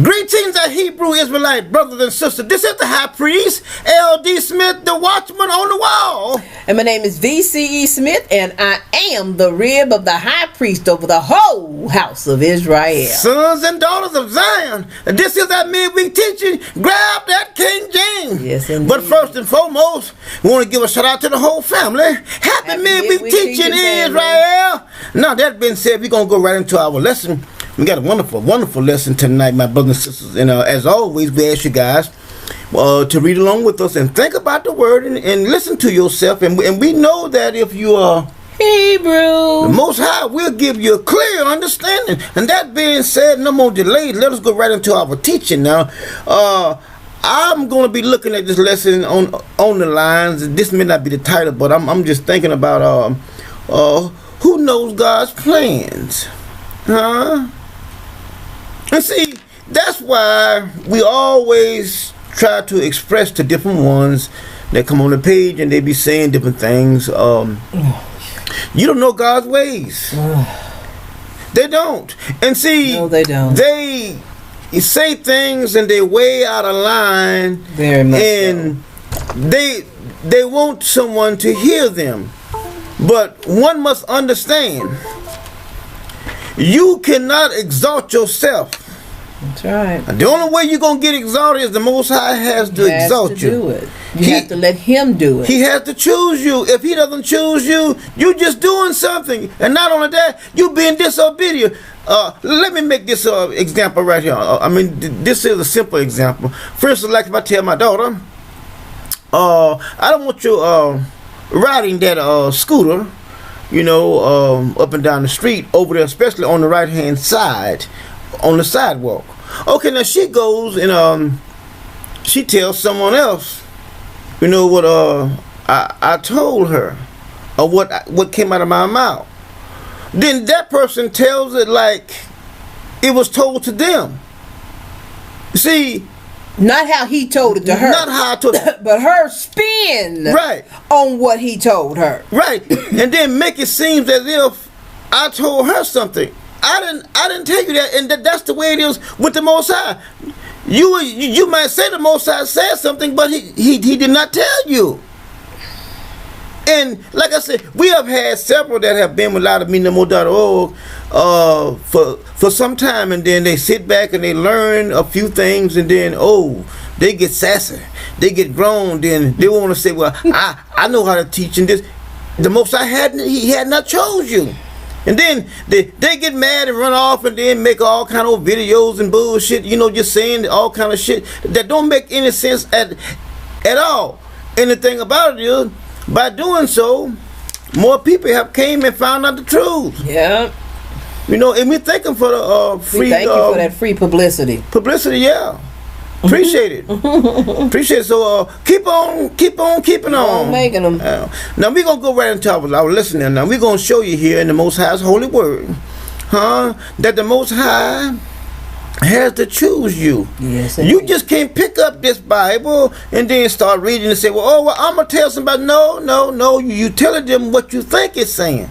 Greetings, our Hebrew Israelite brothers and sisters. This is the high priest, L.D. Smith, the watchman on the wall. And my name is V.C.E. Smith, and I am the rib of the high priest over the whole house of Israel. Sons and daughters of Zion. This is our midweek teaching. Grab that King James. Yes, indeed. But first and foremost, we want to give a shout out to the whole family. Happy midweek teaching, Israel. Now, that being said, we're going to go right into our lesson. We got a wonderful, wonderful lesson tonight, my brothers and sisters. And as always, we ask you guys to read along with us and think about the word and listen to yourself. And we know that if you are Hebrew, the Most High will give you a clear understanding. And that being said, no more delays. Let us go right into our teaching now. I'm going to be looking at this lesson on the lines. This may not be the title, but I'm just thinking about who knows God's plans, huh? And see, that's why we always try to express to different ones that come on the page and they be saying different things. You don't know God's ways. They don't. And see, no, they don't. They say things and they way out of line. Very much and so. They want someone to hear them. But one must understand, you cannot exalt yourself. That's right. The only way you're going to get exalted is the Most High has to exalt you. Do it. You have to let him do it. He has to choose you. If he doesn't choose you, you're just doing something. And not only that, you're being disobedient. Let me make this example right here. This is a simple example. First, like if I tell my daughter, I don't want you riding that scooter, up and down the street over there, especially on the right-hand side, on the sidewalk. Okay, now she goes and she tells someone else, what I told her, or what came out of my mouth. Then that person tells it like it was told to them. See, not how he told it to her. Not how I told it. But her spin right on what he told her. Right. And then make it seem as if I told her something. I didn't tell you that, and that's the way it is with the Most High. You might say the Most High said something, but he did not tell you. And like I said, we have had several that have been with LoudofMeNoMore.org for some time, and then they sit back and they learn a few things, and then they get sassy, they get grown, then they want to say, well, I know how to teach, and this the Most High had not chose you. And then they get mad and run off and then make all kind of videos and bullshit, just saying all kind of shit that don't make any sense at all. And the thing about it is, by doing so, more people have came and found out the truth. Yeah. And we're thanking for the free. Thank you for that free publicity. Publicity, yeah. Appreciate it. Appreciate it. So keep on keeping on. Making them. Now we're going to go right into our listening. Now we're going to show you here in the Most High's holy word, that the Most High has to choose you. Yes, you just can't pick up this Bible and then start reading and say, I'm going to tell somebody. No. You telling them what you think it's saying.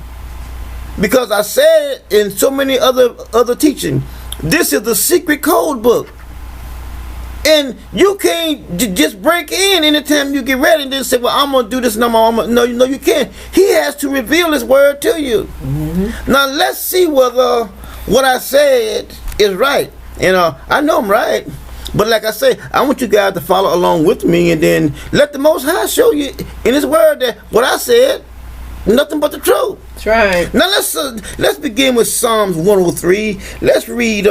Because I said in so many other teaching, this is the secret code book. And you can't just break in anytime you get ready and then say, I'm going to do this. No, you can't. He has to reveal his word to you. Mm-hmm. Now, let's see whether what I said is right. I know I'm right. But like I say, I want you guys to follow along with me and then let the Most High show you in his word that what I said, nothing but the truth. That's right. Now, let's begin with Psalms 103. Let's read...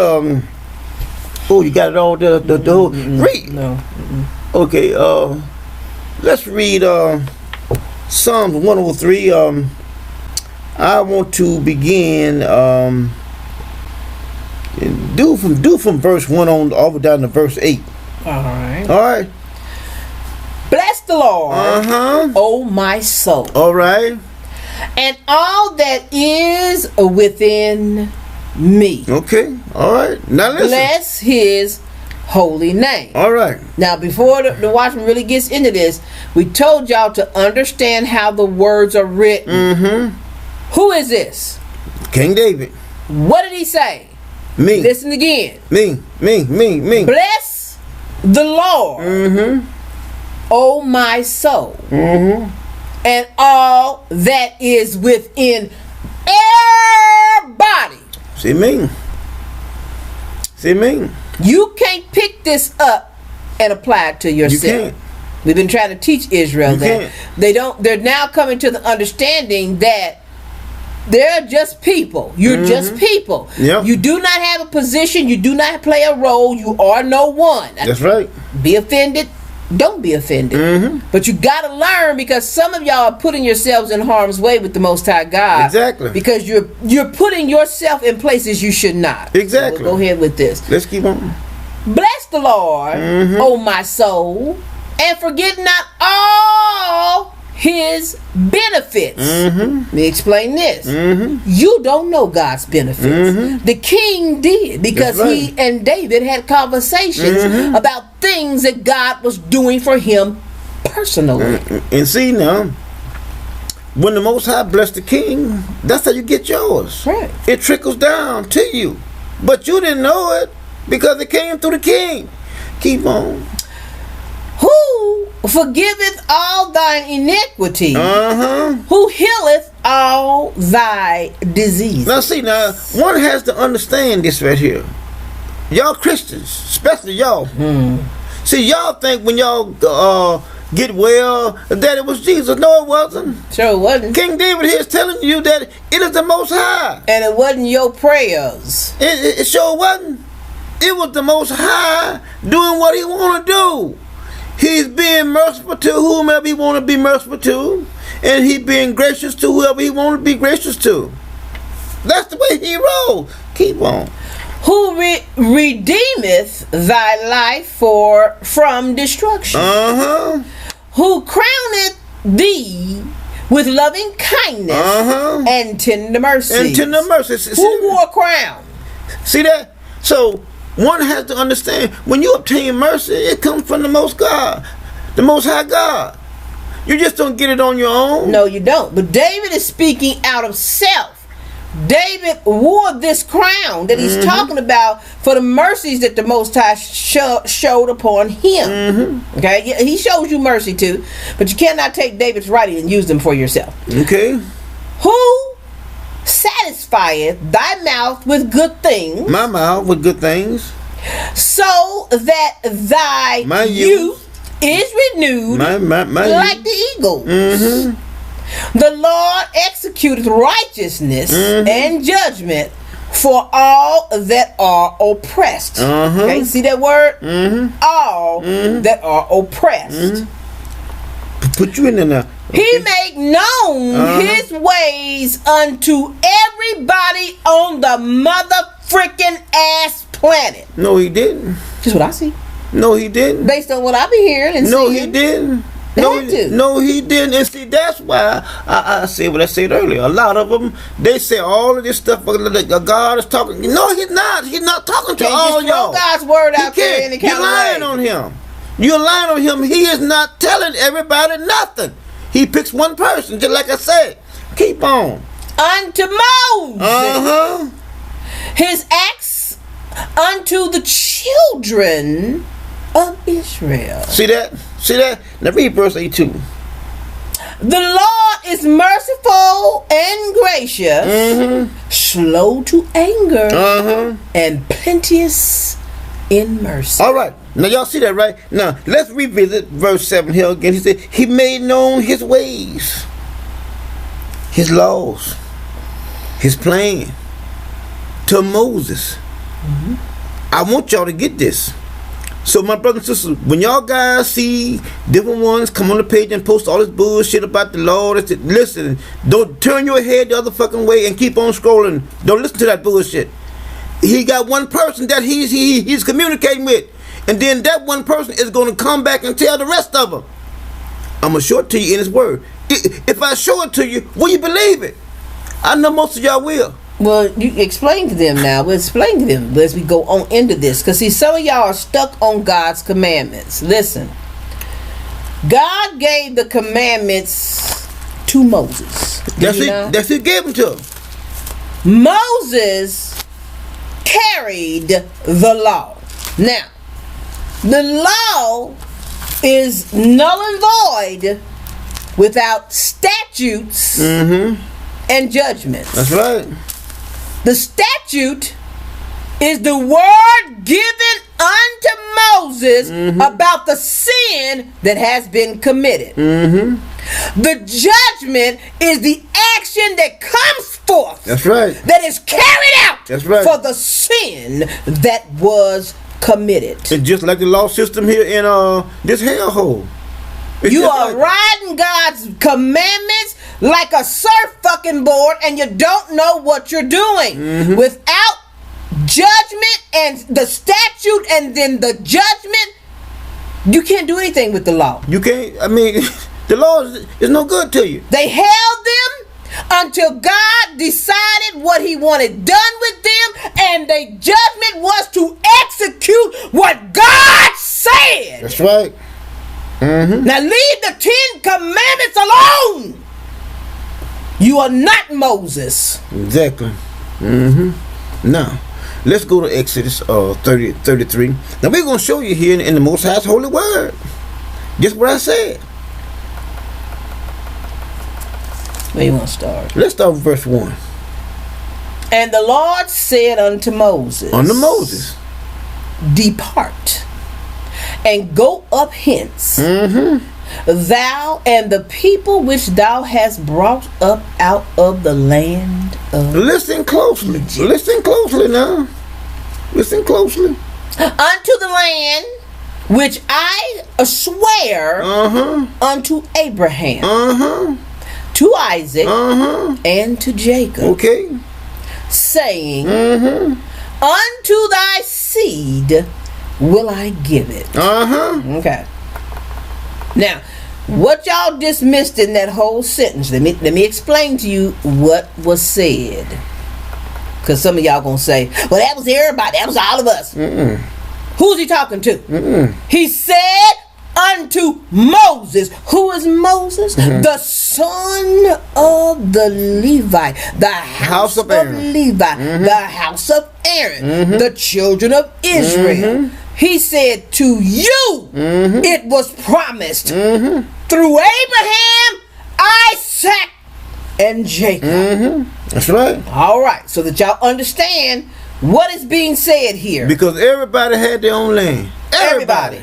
you got it all the whole read. No. Okay, let's read Psalms 103. I want to begin do from verse 1 on over down to verse 8. All right. All right. Bless the Lord, oh my soul. All right. And all that is within me. Okay. All right. Now listen. Bless his holy name. All right. Now, before the watchman really gets into this, we told y'all to understand how the words are written. Mm-hmm. Who is this? King David. What did he say? Me. Listen again. Me. Bless the Lord, O my soul, and all that is within our body. See me. You can't pick this up and apply it to yourself. You can't. We've been trying to teach Israel You that can't. they're now coming to the understanding that they're just people. You're just people. Yep. You do not have a position. You do not play a role. You are no one. That's right. Be offended. Don't be offended. But you got to learn, because some of y'all are putting yourselves in harm's way with the Most High God. Exactly. Because you're putting yourself in places you should not. Exactly. So we'll go ahead with this. Let's keep on. Bless the Lord, O my soul, and forget not all his benefits. Let me explain this. You don't know God's benefits. The king did, because That's right. he and David had conversations about things that God was doing for him personally. And see now, when the Most High bless the king, that's how you get yours. Right. It trickles down to you. But you didn't know it because it came through the king. Keep on. Who forgiveth all thine iniquity? Who healeth all thy diseases? Now see, one has to understand this right here. Y'all Christians, especially y'all. See, y'all think when y'all get well that it was Jesus. No, it wasn't. Sure it wasn't. King David here is telling you that it is the Most High. And it wasn't your prayers. It sure wasn't. It was the Most High doing what he want to do. He's being merciful to whomever he want to be merciful to, and he being gracious to whoever he want to be gracious to. That's the way he rolls. Keep on. Who redeemeth thy life from destruction? Who crowneth thee with loving kindness and tender mercy? And tender mercy. Who wore a crown? See that? So one has to understand, when you obtain mercy, it comes from the Most God, the Most High God. You just don't get it on your own. No, you don't. But David is speaking out of self. David wore this crown that he's talking about for the mercies that the Most High showed upon him. Okay, he shows you mercy too, but you cannot take David's writing and use them for yourself. Okay. Who satisfieth thy mouth with good things? My mouth with good things. So that thy My youth is renewed my like the eagle. The Lord executeth righteousness and judgment for all that are oppressed. Okay, see that word? All that are oppressed. Put you in there. He make known his ways unto everybody on the mother freaking ass planet. No, he didn't. Just what I see. No, he didn't. Based on what I be hearing and No, seeing. he didn't. They No, had to. no, he didn't. And see, that's why I said what I said earlier. A lot of them, they say all of this stuff. God is talking. No, he's not. He's not talking to Can't all just throw y'all. God's word He out there can't. any You're kind of lying way. on him. You're lying on him. He is not telling everybody nothing. He picks one person, just like I said. Keep on. Unto Moses. His acts unto the children of Israel. See that? See that? Now read verse 82. The Lord is merciful and gracious, slow to anger, and plenteous in mercy. All right. Now y'all see that, right? Now let's revisit verse 7 here again. He said, he made known his ways, his laws, his plan to Moses. I want y'all to get this. So my brothers and sisters, when y'all guys see different ones come on the page and post all this bullshit about the Lord, listen, don't turn your head the other fucking way and keep on scrolling. Don't listen to that bullshit. He got one person that he's communicating with, and then that one person is going to come back and tell the rest of them. I'm going to show it to you in his word. If I show it to you, will you believe it? I know most of y'all will. Well, you explain to them now. We'll explain to them as we go on into this. Because, see, some of y'all are stuck on God's commandments. Listen. God gave the commandments to Moses. That's it. He gave them to him. Moses carried the law. Now, the law is null and void without statutes and judgments. That's right. The statute is the word given unto Moses about the sin that has been committed. The judgment is the action that comes forth. That's right. That is carried out. That's right. For the sin that was committed. It's just like the law system here in this hellhole. You are riding God's commandments like a surf fucking board, and you don't know what you're doing. Without judgment and the statute and then the judgment, you can't do anything with the law. You can't. I mean, the law is no good to you. They held them until God decided what he wanted done with them, and the judgment was to execute what God said. That's right. Now leave the 10 commandments alone. You are not Moses. Exactly. Now, let's go to Exodus 33. Now we're going to show you here in the Most High's holy word just what I said. Where you want to start? Let's start with verse 1. And the Lord said unto Moses, Depart and go up hence, thou and the people which thou hast brought up out of the land of Listen closely. Egypt. Listen closely now. Listen closely. Unto the land which I swear unto Abraham, to Isaac, and to Jacob, Okay. saying, Unto thy seed will I give it. Okay. Now, what y'all dismissed in that whole sentence, let me explain to you what was said. Because some of y'all gonna say, well, that was everybody, that was all of us. Who's he talking to? He said unto Moses. Who is Moses? The son of the Levi, the house of Levi, the house of Aaron, the children of Israel. He said, to you it was promised through Abraham, Isaac, and Jacob. That's right. All right, so that y'all understand what is being said here. Because everybody had their own land. Everybody.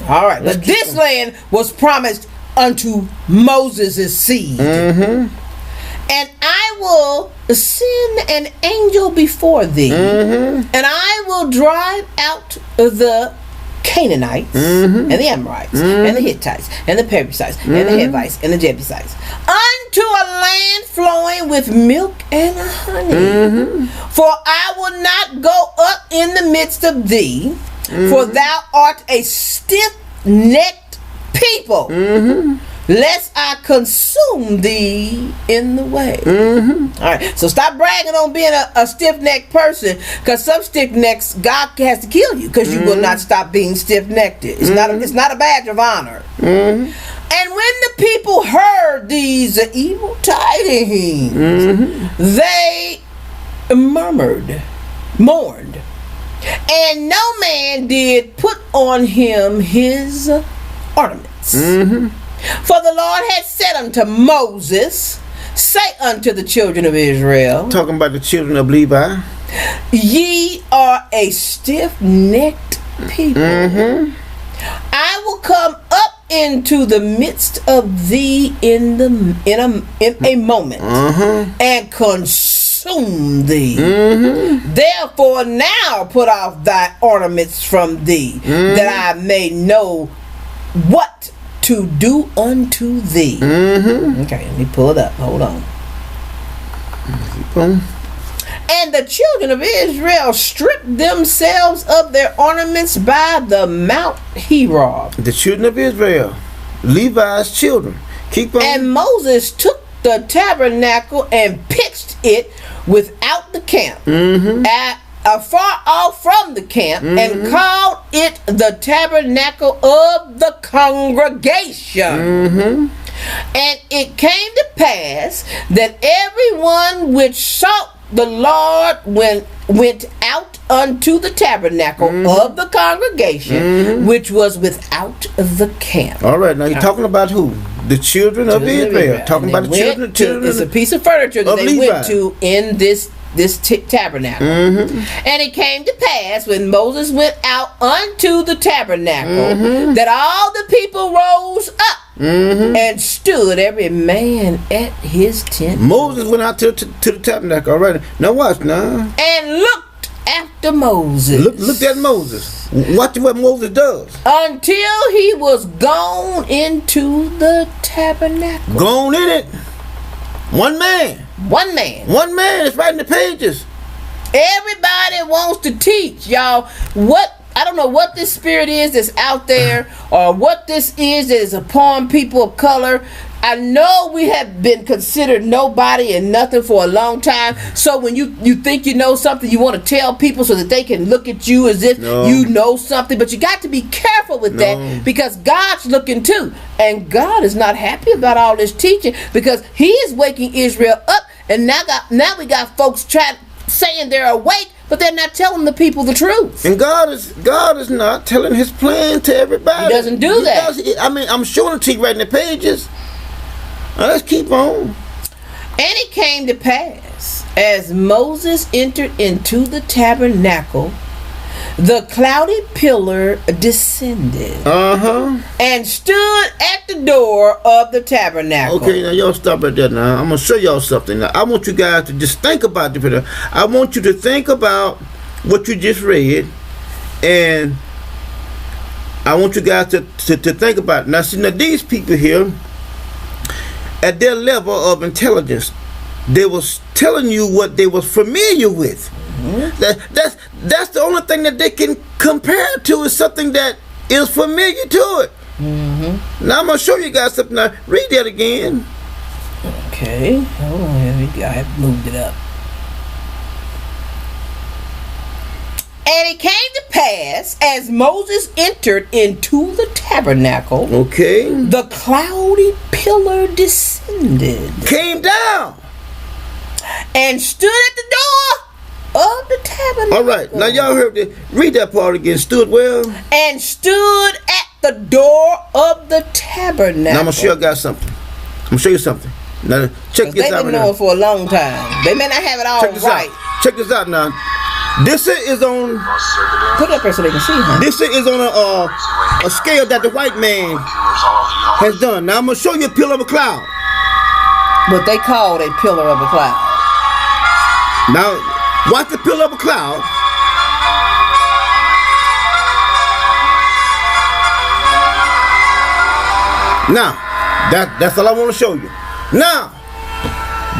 All right, but this land was promised unto Moses' seed. And I will send an angel before thee, and I will drive out the Canaanites, and the Amorites, and the Hittites, and the Perizzites, and the Hivites, and the Jebusites, unto a land flowing with milk and honey. For I will not go up in the midst of thee, for thou art a stiff-necked people, lest I consume thee in the way. Alright, so stop bragging on being a stiff-necked person, because some stiff-necks, God has to kill you, because you will not stop being stiff-necked. It's not a badge of honor. And when the people heard these evil tidings, they mourned, and no man did put on him his ornaments. For the Lord had said unto Moses, say unto the children of Israel, Talking about the children of Levi. Ye are a stiff-necked people. I will come up into the midst of thee in a moment, and consume thee. Therefore now put off thy ornaments from thee, that I may know what to do unto thee. Okay, let me pull it up. Hold on. And the children of Israel stripped themselves of their ornaments by the Mount Herob. The children of Israel, Levi's children. Keep on. And Moses took the tabernacle and pitched it without the camp, afar off from the camp, and called it the tabernacle of the congregation. And it came to pass that everyone which sought the Lord went out unto the tabernacle of the congregation, which was without the camp. All right, now you're talking about who? The children of Israel. Talking about the children. It's a piece of furniture that they went to in this tabernacle. And it came to pass when Moses went out unto the tabernacle that all the people rose up and stood every man at his tent. Moses went out to the tabernacle. All right, now watch now. And looked after Moses. Look at Moses. Watch what Moses does. Until he was gone into the tabernacle. Gone in it. One man. It's right in the pages. Everybody wants to teach, y'all. I don't know what this spirit is that's out there, or what this is that is upon people of color. I know we have been considered nobody and nothing for a long time. So when you think you know something, you want to tell people so that they can look at you as if you know something. But you got to be careful with that, because God's looking too. And God is not happy about all this teaching, because he is waking Israel up. And now we got folks saying they're awake, but they're not telling the people the truth. And God is not telling his plan to everybody. He doesn't do that. I'm showing it to you right in the pages. Now let's keep on. And it came to pass, as Moses entered into the tabernacle, the cloudy pillar descended and stood at the door of the tabernacle. Okay, now y'all stop right there now. I'm going to show y'all something. Now, I want you guys to just think about it. I want you to think about what you just read, and I want you guys to think about it. Now, see, these people here, at their level of intelligence, they was telling you what they was familiar with. That's the only thing that they can compare to, is something that is familiar to it. Now I'm gonna show you guys something. Now read that again. Okay, hold on. I have moved it up. And it came to pass, as Moses entered into the tabernacle, the cloudy pillar descended, came down, and stood at the door of the tabernacle. All right, now y'all heard it. Read that part again. Stood well. And stood at the door of the tabernacle. Now I'm gonna show you guys something. I'm gonna show you something. Now check this out. They've been knowing for a long time. They may not have it all right. Check this out now. This is on. Put it up there so they can see, huh? This is on a scale that the white man has done. Now I'm gonna show you a pillar of a cloud. What they called a pillar of a cloud. Now watch the pillar of a cloud. Now that's all I want to show you. Now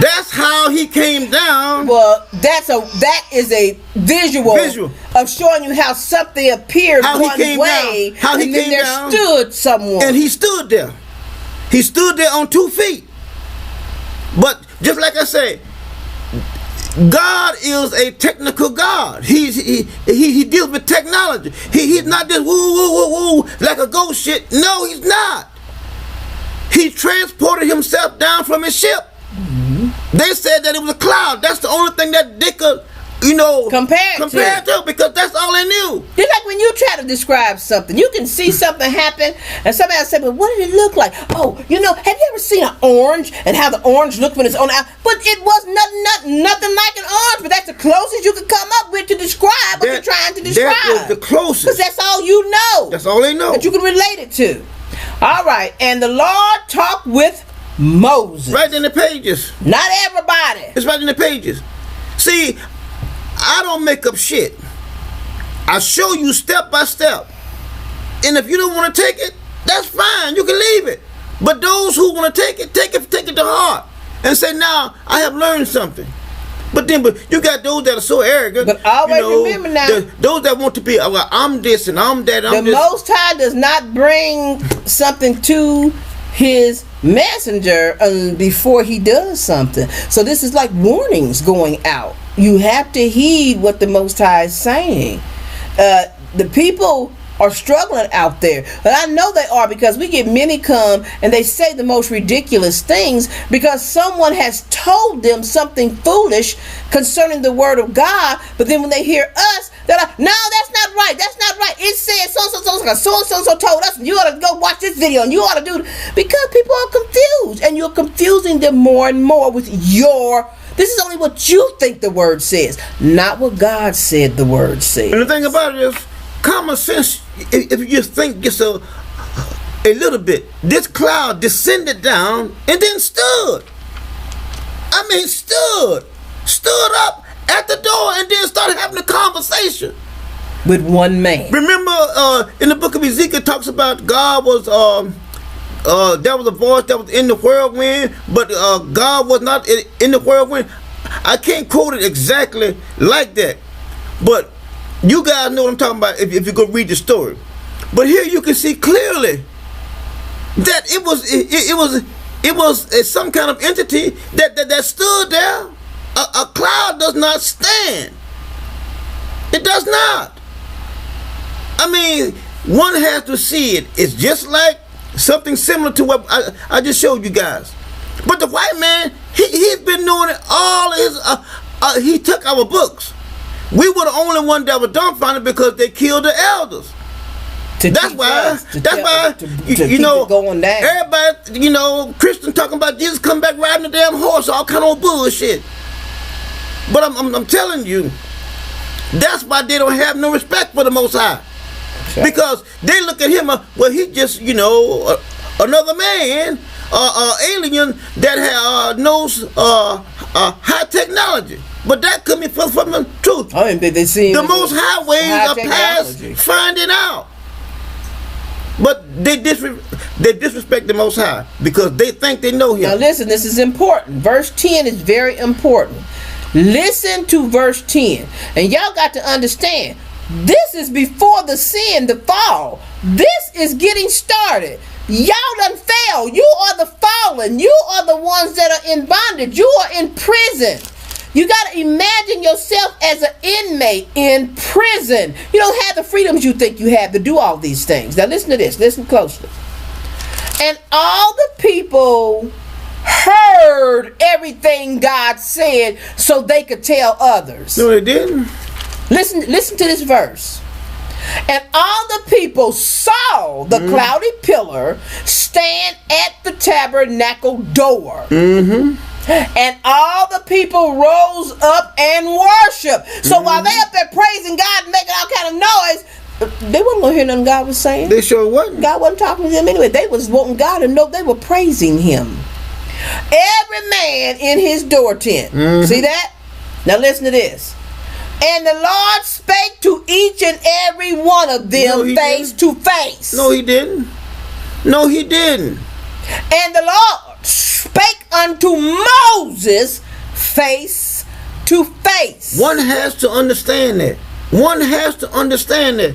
that's how he came down. Well, that is a visual of showing you how something appeared one way, how he came down, stood someone. And he stood there. He stood there on 2 feet. But just like I said, God is a technical God. He deals with technology. He's not just woo like a ghost shit. No, he's not. He transported himself down from his ship. They said that it was a cloud. That's the only thing that they could, compare to, because that's all they knew. Just like when you try to describe something, you can see something happen, and somebody else say, "But what did it look like?" Oh, have you ever seen an orange and how the orange looked when it's on out? But it was nothing like an orange. But that's the closest you could come up with to describe what you're trying to describe. That is the closest. Because that's all you know. That's all they know. That you can relate it to. All right, and the Lord talked with Moses. Right in the pages. Not everybody. It's right in the pages. See, I don't make up shit. I show you step by step. And if you don't want to take it, that's fine. You can leave it. But those who want to take it to heart and say, "Now I have learned something." But you got those that are so arrogant. But always remember now, those that want to be, "Well, I'm this and I'm that." The Most High does not bring something to his messenger before he does something. So this is like warnings going out. You have to heed what the Most High is saying. The people are struggling out there. But I know they are, because we get many come and they say the most ridiculous things because someone has told them something foolish concerning the word of God. But then when they hear us, they're like, no, that's not right. That's not right. It says so told us, you ought to go watch this video and you ought to do it. Because people are confused, and you're confusing them more and more with this is only what you think the word says, not what God said the word says. And the thing about it is, common sense, if you just think just a little bit, this cloud descended down and then stood. I mean, stood up at the door and then started having a conversation with one man. Remember, in the book of Ezekiel, it talks about God was there was a voice that was in the whirlwind, but God was not in the whirlwind. I can't quote it exactly like that, but you guys know what I'm talking about if you go read the story. But here you can see clearly that it was some kind of entity that stood there. A cloud does not stand. It does not. I mean, one has to see it. It's just like something similar to what I just showed you guys. But the white man, he's been doing it all his. He took our books. We were the only one that was dumbfounded because they killed the elders. That's why you know, going down. Everybody, you know, Christian talking about Jesus come back riding a damn horse, all kind of bullshit. But I'm telling you, that's why they don't have no respect for the Most High. Sure. Because they look at him, well, he just, you know, another man, alien that knows high technology. But that could be from the truth. I mean, they see the Most High ways are past finding out. But they disrespect the Most High because they think they know him. Now listen, this is important. Verse 10 is very important. Listen to verse 10. And y'all got to understand, this is before the sin, the fall. This is getting started. Y'all done fell. You are the fallen. You are the ones that are in bondage. You are in prison. You got to imagine yourself as an inmate in prison. You don't have the freedoms you think you have to do all these things. Now listen to this. Listen closely. And all the people heard everything God said so they could tell others. No, they didn't. Listen to this verse. And all the people saw the cloudy pillar stand at the tabernacle door. And all the people rose up and worshiped. So while they up there praising God and making all kind of noise, they wasn't going to hear nothing God was saying. They sure wasn't. God wasn't talking to them anyway. They was wanting God to know they were praising him. Every man in his door tent. See that? Now listen to this. And the Lord spake to each and every one of them face to face. No, he didn't. No, he didn't. And the Lord spake unto Moses face to face. One has to understand that. One has to understand that.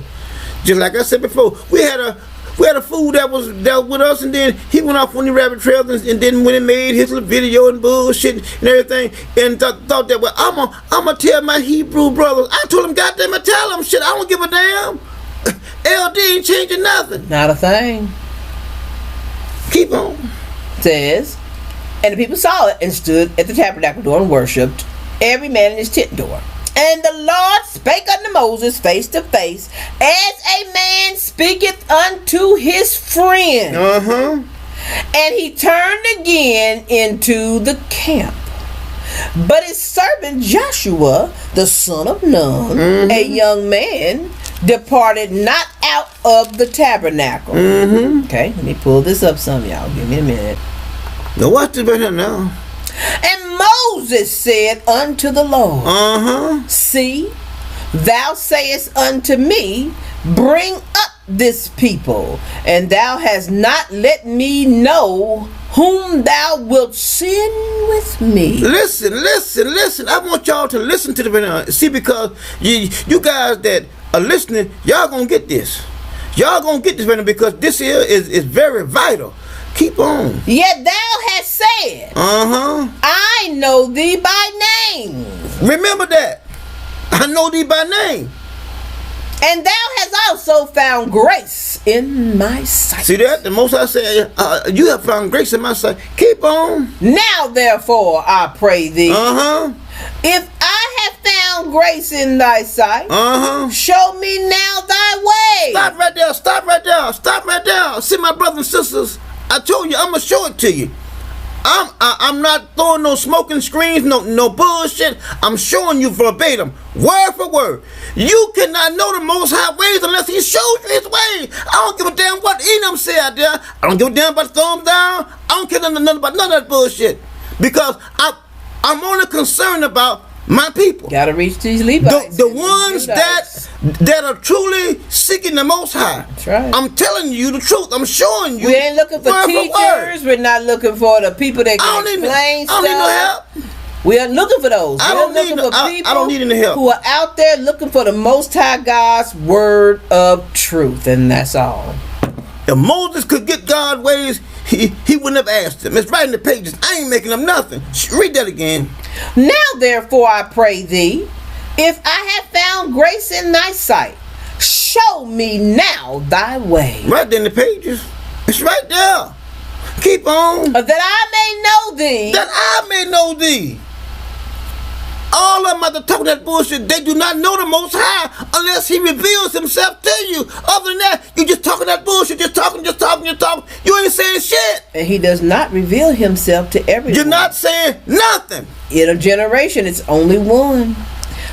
Just like I said before, we had a fool that was with us, and then he went off on the rabbit trails, and then when he made his little video and bullshit and everything, and thought that, well, I'm gonna tell my Hebrew brothers. I told him, goddamn it, tell them shit. I don't give a damn. LD ain't changing nothing. Not a thing. Keep on. Says, and the people saw it and stood at the tabernacle door and worshipped, every man in his tent door. And the Lord spake unto Moses face to face, as a man speaketh unto his friend. And he turned again into the camp. But his servant Joshua, the son of Nun, a young man, departed not out of the tabernacle. Okay, let me pull this up some, y'all. Give me a minute. Now watch this right here now. And Moses said unto the Lord, See, thou sayest unto me, bring up this people, and thou hast not let me know whom thou wilt send with me. Listen. I want y'all to listen to the video. See, because you guys that are listening, y'all gonna get this. Y'all gonna get this video because this here is very vital. Keep on. Yet thou hast said, I know thee by name. Remember that. I know thee by name. And thou hast also found grace in my sight. See that? The Most High said, you have found grace in my sight. Keep on. Now therefore I pray thee, if I have found grace in thy sight, show me now thy way. Stop right there. Stop right there. Stop right there. See, my brothers and sisters, I told you, I'm going to show it to you. I'm not throwing no smoking screens, no bullshit. I'm showing you verbatim, word for word. You cannot know the Most High ways unless He shows you His ways. I don't give a damn what Edom say out there. I don't give a damn about thumbs down. I don't care nothing about none of that bullshit. Because I'm only concerned about my people. Gotta reach these Levites. The ones that are truly seeking the Most High. That's right. I'm telling you the truth. I'm showing you. We ain't looking for teachers. We're not looking for the people that can explain stuff. I don't need no help. We are looking for those. I don't need any help. Who are out there looking for the Most High God's word of truth, and that's all. If Moses could get God's ways, he wouldn't have asked him. It's right in the pages. I ain't making up nothing. Read that again. Now therefore I pray thee, if I have found grace in thy sight, show me now thy way. Right there in the pages. It's right there. Keep on. That I may know thee. That I may know thee. All of them are talking that bullshit. They do not know the Most High unless He reveals Himself to you. Other than that, you just talking that bullshit. Just talking. You ain't saying shit. And He does not reveal Himself to everyone. You're not saying nothing. In a generation, it's only one.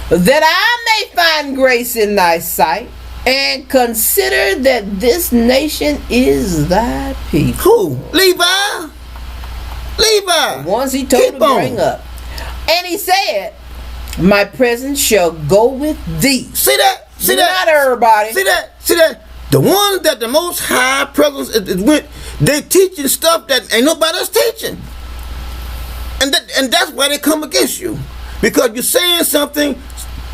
That I may find grace in thy sight, and consider that this nation is thy people. Who? Levi. The ones He told to bring up. And He said, my presence shall go with thee. See that? See that? Not everybody. See that? See that? The ones that the Most High presence is with, they teaching stuff that ain't nobody else teaching. And that's why they come against you. Because you're saying something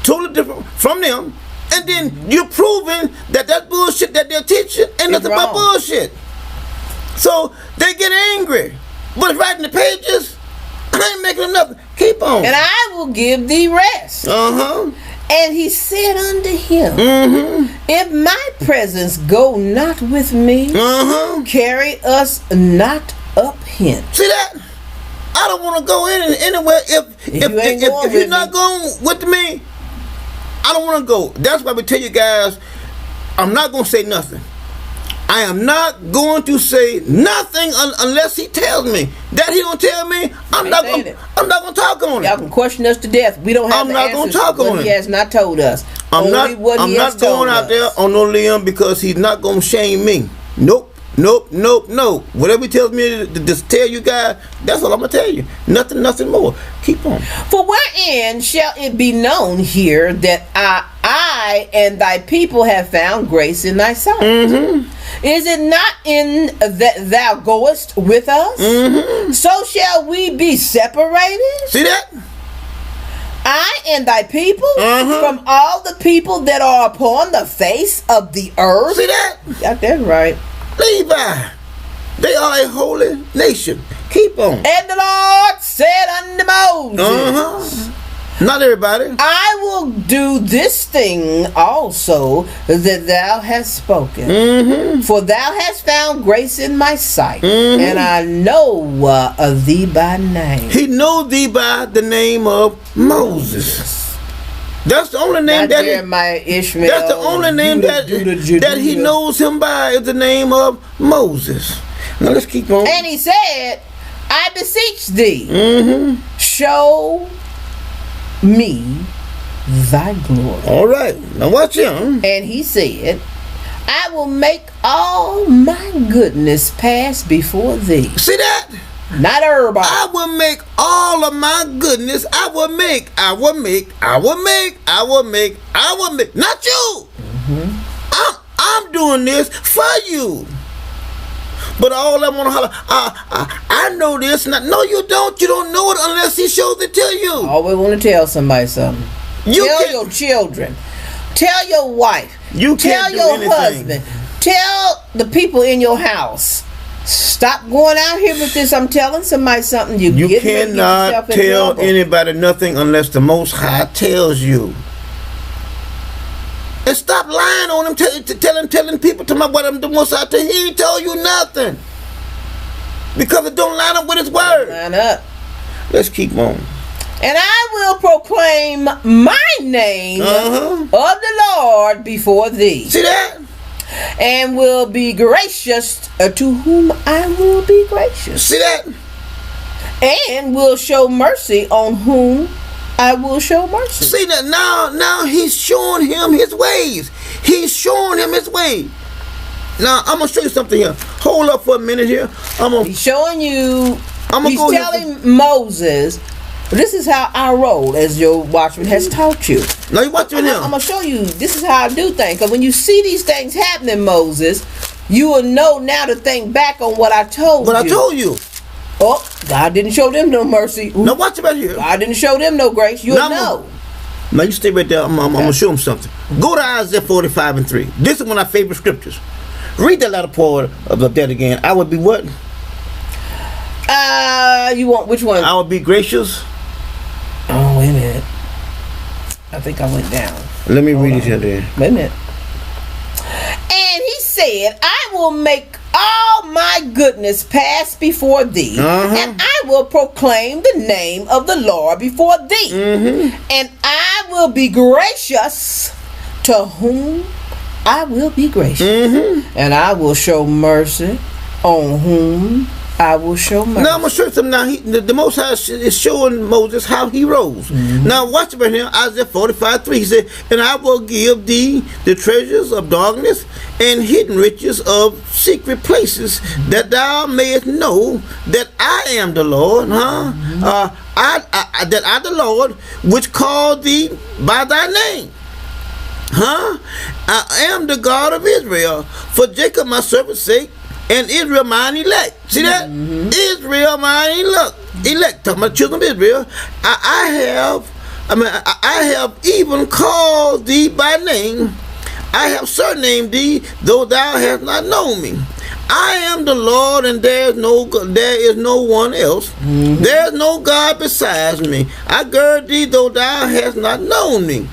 totally different from them, and then you're proving that bullshit that they're teaching ain't nothing but bullshit. So they get angry. But it's right in the pages. I ain't making nothing. Keep on. And I will give thee rest. And He said unto him, if my presence go not with me, carry us not up hence. See that? I don't want to go anywhere if you're not going with me. I don't want to go. That's why we tell you guys, I'm not going to say nothing. I am not going to say nothing unless He tells me. That He don't tell me, I'm not going to talk on it. Y'all can question us to death. We don't have the answers. I'm not going to talk on it. He has not told us. I'm not going out there on no limb because He's not going to shame me. Nope. Whatever He tells me to just tell you guys, that's all I'm going to tell you. Nothing more. Keep on. For wherein shall it be known here that I and thy people have found grace in thy sight? Is it not in that thou goest with us? So shall we be separated? See that? I and thy people from all the people that are upon the face of the earth. See that? Got that right. Levi, they are a holy nation. Keep on. And the Lord said unto Moses, not everybody. I will do this thing also that thou hast spoken. For thou hast found grace in my sight, and I know thee by name. He knows thee by the name of Moses. That's the only name that Jeremiah, Ishmael. That's the only name that He knows him by is the name of Moses. Now let's keep on. And He said, I beseech thee, show me thy glory. All right, now watch him. And He said, I will make all my goodness pass before thee. See that? Not everybody. I will make all of my goodness. I will make. Not you. I'm doing this for you. But all I want to holler, I know this. No, you don't. You don't know it unless He shows it to you. I always want to tell somebody something. Tell your children. Tell your wife. Tell your husband. Tell the people in your house. Stop going out here with this. I'm telling somebody something. You cannot tell anybody nothing unless the Most High tells you. And stop lying on him, telling people to my what I'm the Most High. He ain't told you nothing. Because it don't line up with his word. Line up. Let's keep on. And I will proclaim my name of the Lord before thee. See that? And will be gracious to whom I will be gracious. See that? And will show mercy on whom I will show mercy. See that? Now he's showing him his ways. He's showing him his way. Now I'm gonna show you something here. Hold up for a minute here. He's showing you. He's go telling Moses, this is how I roll, as your watchman has taught you. Now you watching him. I'm gonna show you. This is how I do things. Because when you see these things happening, Moses, you will know now to think back on what I told you. What I told you. Oh, God didn't show them no mercy. Ooh. Now watch about here. God didn't show them no grace. You'll know. Now you stay right there. I'm gonna show him something. Go to Isaiah 45:3. This is one of our favorite scriptures. Read that latter part of that again. I would be what? You want which one? I would be gracious. Oh, wait a minute. I think I went down. Let me read it here then. Wait a minute. And he said, I will make all my goodness pass before thee, and I will proclaim the name of the Lord before thee, and I will be gracious to whom I will be gracious, and I will show mercy on whom I will show mercy. Now I'm gonna show you something. Now the Most High is showing Moses how he rose. Now watch about here, Isaiah 45:3. He said, "And I will give thee the treasures of darkness and hidden riches of secret places, that thou mayest know that I am the Lord." That I the Lord which called thee by thy name. I am the God of Israel, for Jacob my servant's sake, and Israel mine elect. See that? Israel mine elect. Talking about the children of Israel. I have even called thee by name. I have surnamed thee, though thou hast not known me. I am the Lord, and there is no one else. There is no God besides me. I gird thee, though thou hast not known me,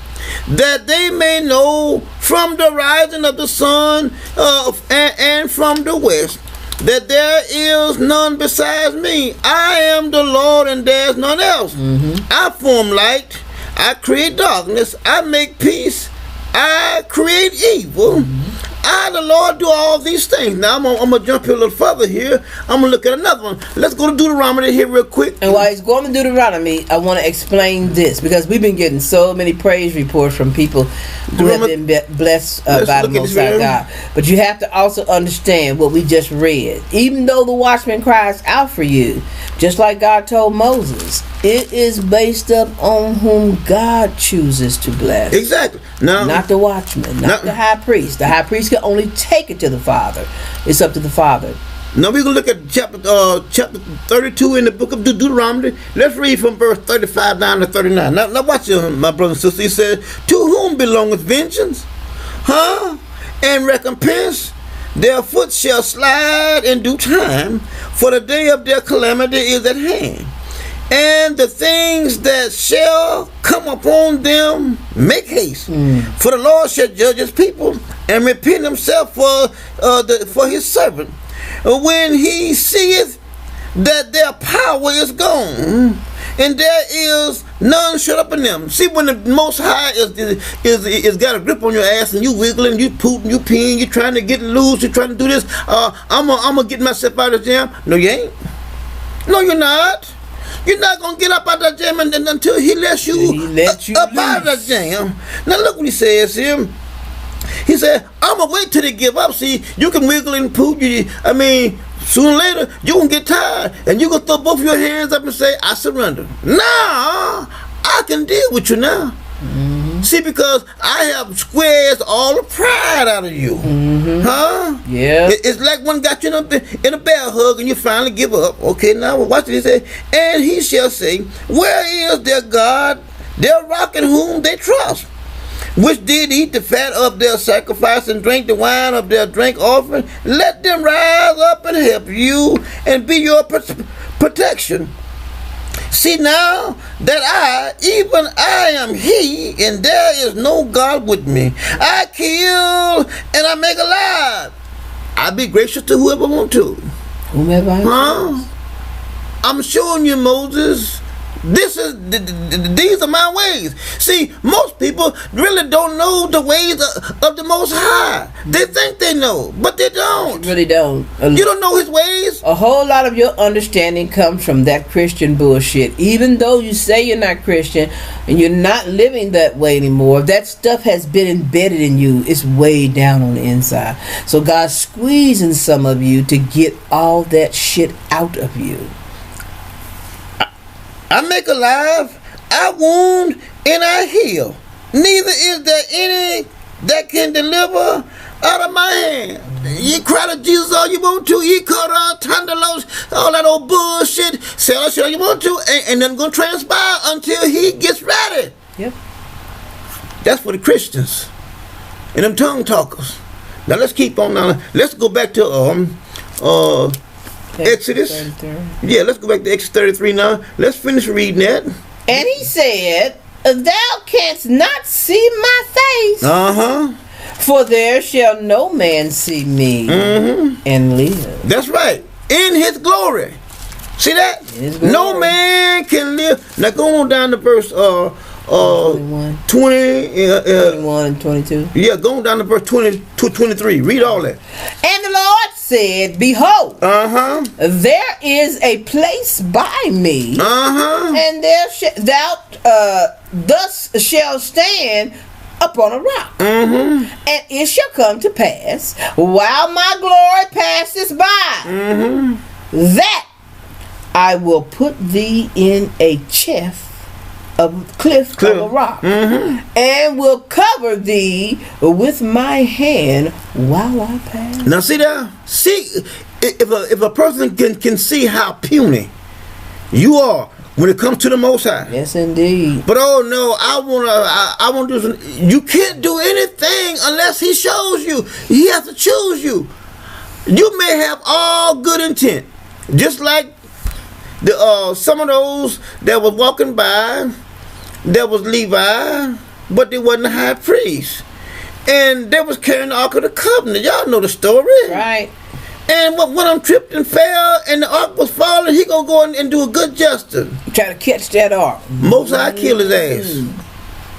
that they may know from the rising of the sun and from the west, that there is none besides me. I am the Lord, and there is none else. I form light, I create darkness, I make peace, I create evil. I, the Lord, do all these things. Now, I'm going to jump here a little further here. I'm going to look at another one. Let's go to Deuteronomy here real quick. And while he's going to Deuteronomy, I want to explain this, because we've been getting so many praise reports from people who have been blessed by the Most High God. But you have to also understand what we just read. Even though the watchman cries out for you, just like God told Moses, it is based up on whom God chooses to bless. Exactly. Now, not the watchman, not the high priest. The high priest can only take it to the Father. It's up to the Father. Now we're going to look at chapter 32 in the book of Deuteronomy. Let's read from verse 35 down to 39. Now watch this, my brother and sister. He said, "To whom belongeth vengeance, and recompense? Their foot shall slide in due time, for the day of their calamity is at hand. And the things that shall come upon them, make haste. For the Lord shall judge his people, and repent himself for his servant, when he seeth that their power is gone, and there is none shut up in them." See, when the Most High is got a grip on your ass, and you wiggling, you pooting, you peeing, you trying to get loose, you trying to do this, I'm gonna get myself out of the jam. No, you ain't. No, you're not. You're not going to get up out of that jam until he lets you up out of that jam. Now look what he says here. He said, I'm going to wait till they give up. See, you can wiggle and poop. Sooner or later, you're going to get tired. And you're going to throw both your hands up and say, I surrender. Now, I can deal with you now. See, because I have squared all the pride out of you. Yeah. It's like one got you in a bear hug and you finally give up. Okay, now watch what he said. And he shall say, where is their God, their rock in whom they trust, which did eat the fat of their sacrifice and drink the wine of their drink offering? Let them rise up and help you and be your protection. See now that even I am he, and there is no God with me. I kill and I make alive. I be gracious to whoever I want to. Whomever I Huh? I'm showing you, Moses. These are my ways. See, most people really don't know the ways of the Most High. They think they know, but they don't. really don't. You don't know His ways. A whole lot of your understanding comes from that Christian bullshit. Even though you say you're not Christian and you're not living that way anymore, that stuff has been embedded in you. It's way down on the inside. So God's squeezing some of you to get all that shit out of you. I make alive, I wound, and I heal. Neither is there any that can deliver out of my hand. You cry to Jesus all you want to. You call out Tandalos, all that old bullshit. Say all shit all you want to, and then going to transpire until he gets ready. Yep. That's for the Christians and them tongue talkers. Now let's keep on now. Let's go back to Exodus. 33. Yeah, let's go back to Exodus 33 now. Let's finish reading that. And he said, thou canst not see my face. Uh-huh. For there shall no man see me and live. That's right. In his glory. See that? No man can live. Now go on down to verse 21. 21 and 22. Yeah, go on down to verse 20 to 23. Read all that. And the Lord said, behold, there is a place by me, and there thou thus shalt stand upon a rock. And it shall come to pass, while my glory passes by, that I will put thee in a cliff of a rock, and will cover thee with my hand while I pass. Now see there? See, if a person can see how puny you are when it comes to the Most High. Yes, indeed. But oh no, I want to do something. You can't do anything unless He shows you. He has to choose you. You may have all good intent, just like some of those that was walking by. There was Levi, but they wasn't the high priest, and they was carrying the Ark of the Covenant. Y'all know the story, right? And when I'm tripped and fell, and the ark was falling, he gonna go and do a good justice. Try to catch that ark. Most High kill his ass.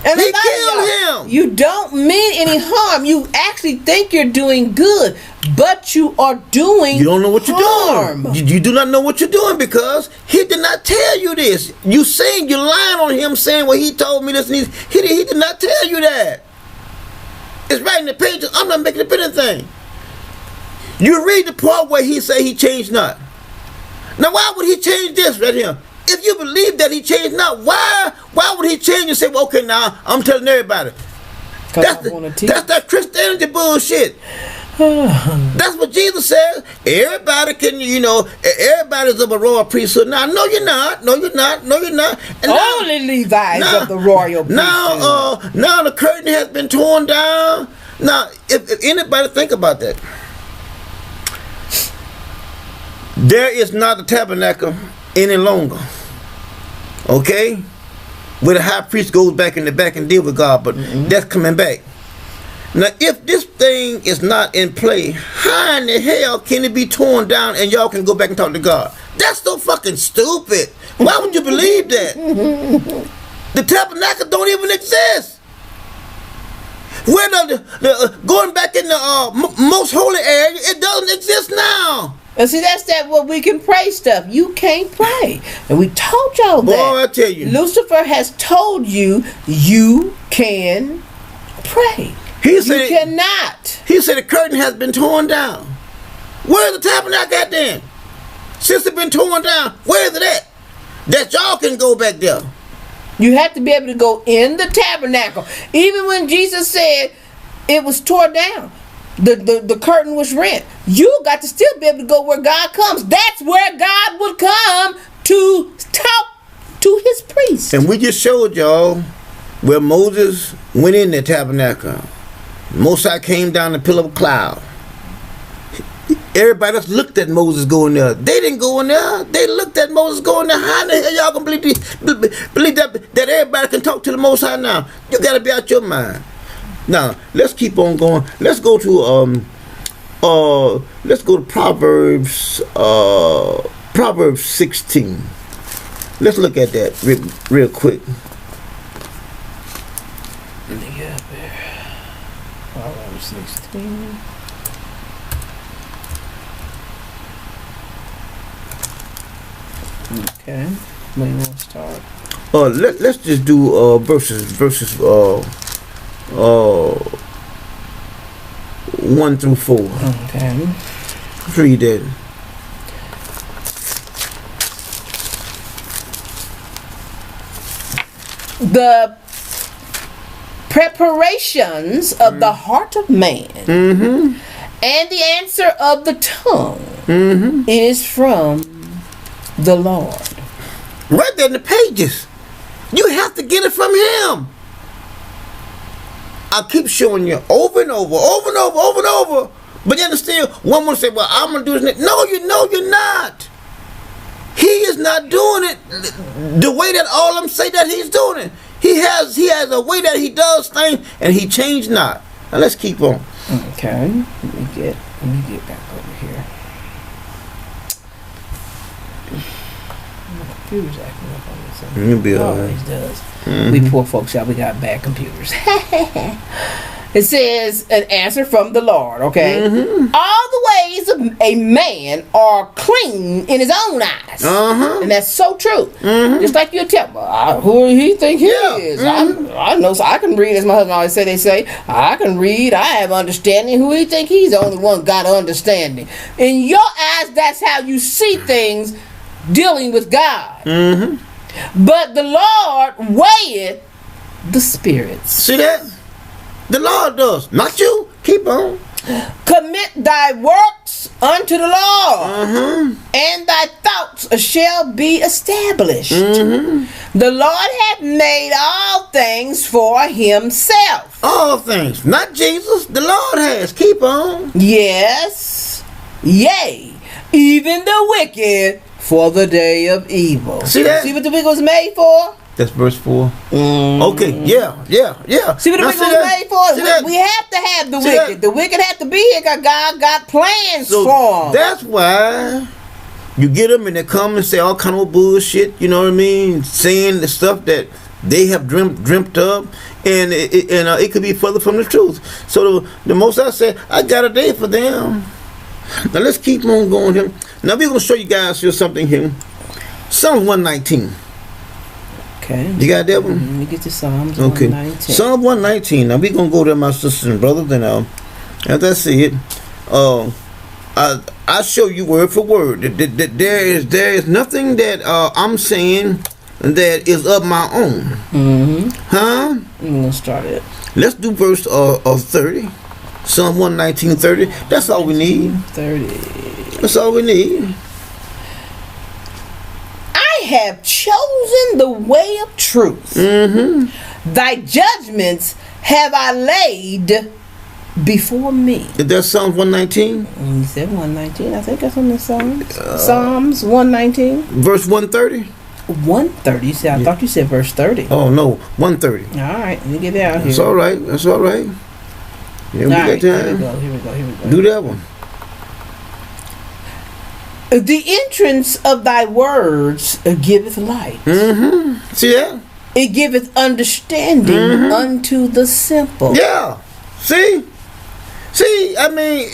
And he killed him. You don't mean any harm. You actually think you're doing good, but you are doing. You don't know what harm. you're doing. You do not know what you're doing because he did not tell you this. You saying you're lying on him, saying, "Well, he told me this." And he did not tell you that. It's right in the pages. I'm not making up anything. You read the part where he say he changed not. Now, why would he change this right here? If you believe that he changed not, why would he change and say, well, okay, now I'm telling everybody? That's that Christianity bullshit. That's what Jesus says. Everybody can, everybody's of a royal priesthood. Now, no, you're not. No, you're not. No, you're not. And only Levi's of the royal priesthood. Now the curtain has been torn down. Now, if anybody think about that, there is not a tabernacle any longer. Okay? Where the high priest goes back in the back and deal with God, but that's coming back. Now, if this thing is not in play, how in the hell can it be torn down and y'all can go back and talk to God? That's so fucking stupid. Why would you believe that? The tabernacle don't even exist. Where the going back in the most holy area, it doesn't exist now. And see, that's what we can pray stuff. You can't pray. And we told y'all that. Boy, I tell you. Lucifer has told you can pray. You cannot. He said the curtain has been torn down. Where's the tabernacle at then? Since it's been torn down, where is it at? That y'all can go back there. You have to be able to go in the tabernacle. Even when Jesus said it was torn down. The curtain was rent. You got to still be able to go where God comes. That's where God would come to talk to his priests. And we just showed y'all where Moses went in the tabernacle. Moses came down the pillar of cloud. Everybody else looked at Moses going there. They didn't go in there. They looked at Moses going there. How in the hell y'all gonna believe that everybody can talk to the Most High now? You gotta be out your mind. Now let's keep on going. Let's go to Proverbs Proverbs 16. Let's look at that real quick. Let me get up there. Proverbs 16. Okay. Where you want to start? Let's just do verses 1 through 4. Okay. Let's read that. The preparations of the heart of man and the answer of the tongue is from the Lord. Right there in the pages. You have to get it from him. I keep showing you over and over. But you understand, one will say, well, I'm going to do this. No, you're not. He is not doing it the way that all of them say that he's doing it. He has a way that he does things, and he changed not. Now let's keep on. Okay. Let me get back over here. My computer's acting up on this. You'll be all right. Always does. We poor folks, y'all, we got bad computers. It says an answer from the Lord, okay? All the ways of a man are clean in his own eyes. And that's so true. Just like you tell me, who do he think he is? I know, so I can read, as my husband always say, I can read, I have understanding. Who he think he's the only one got understanding? In your eyes, that's how you see things dealing with God. But the Lord weigheth the spirits. See that? The Lord does, not you. Keep on. Commit thy works unto the Lord, and thy thoughts shall be established. The Lord hath made all things for himself. All things, not Jesus. The Lord has. Keep on. Yes, yea, even the wicked for the day of evil. See that? See what the wicked was made for? That's verse 4. Okay, yeah. See what the wicked was made for? We have to have the wicked. The wicked have to be here because God got plans for them. That's why you get them and they come and say all kind of bullshit, you know what I mean? Saying the stuff that they have dreamt up, and it could be further from the truth. So the Most High said, I got a day for them. Now let's keep on going here. Now we're going to show you guys here something here. Psalm 119. Okay. You got that one? Let me get to Psalms Okay. 119. Psalm 119. Now we're going to go there, my sisters and brothers. And as I see it, I show you word for word. There is nothing that I'm saying that is of my own. Huh? I'm going to start it. Let's do verse 30. Psalm 119:30. That's all we need. 30. That's all we need. I have chosen the way of truth. Thy judgments have I laid before me. Is that Psalm 119? You said 119. I think that's on the Psalms. Psalms 119. Verse 130? 130. You said, I thought you said verse 30. Oh, no. 130. All right. Let me get that out here. That's all right. That's all right. Yeah, we got time. Here we go. Do that one. The entrance of thy words giveth light. See that? It giveth understanding unto the simple. Yeah. See, I mean,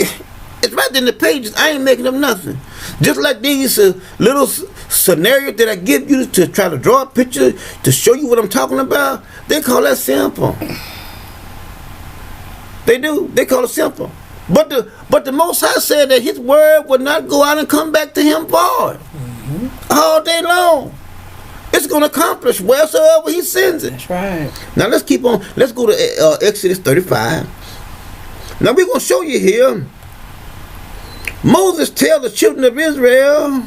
it's right in the pages. I ain't making up nothing. Just like these little scenarios that I give you to try to draw a picture to show you what I'm talking about, they call that simple. They do. They call it simple. But the Most High said that his word would not go out and come back to him void. All day long. It's going to accomplish wheresoever he sends it. That's right. Now let's keep on. Let's go to Exodus 35. Now we're going to show you here. Moses tells the children of Israel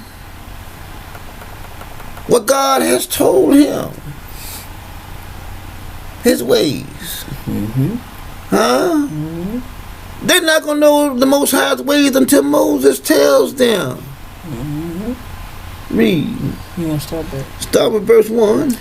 what God has told him. His ways. Huh? They're not going to know the Most High's ways until Moses tells them. Read. You want to start there? Start with verse 1.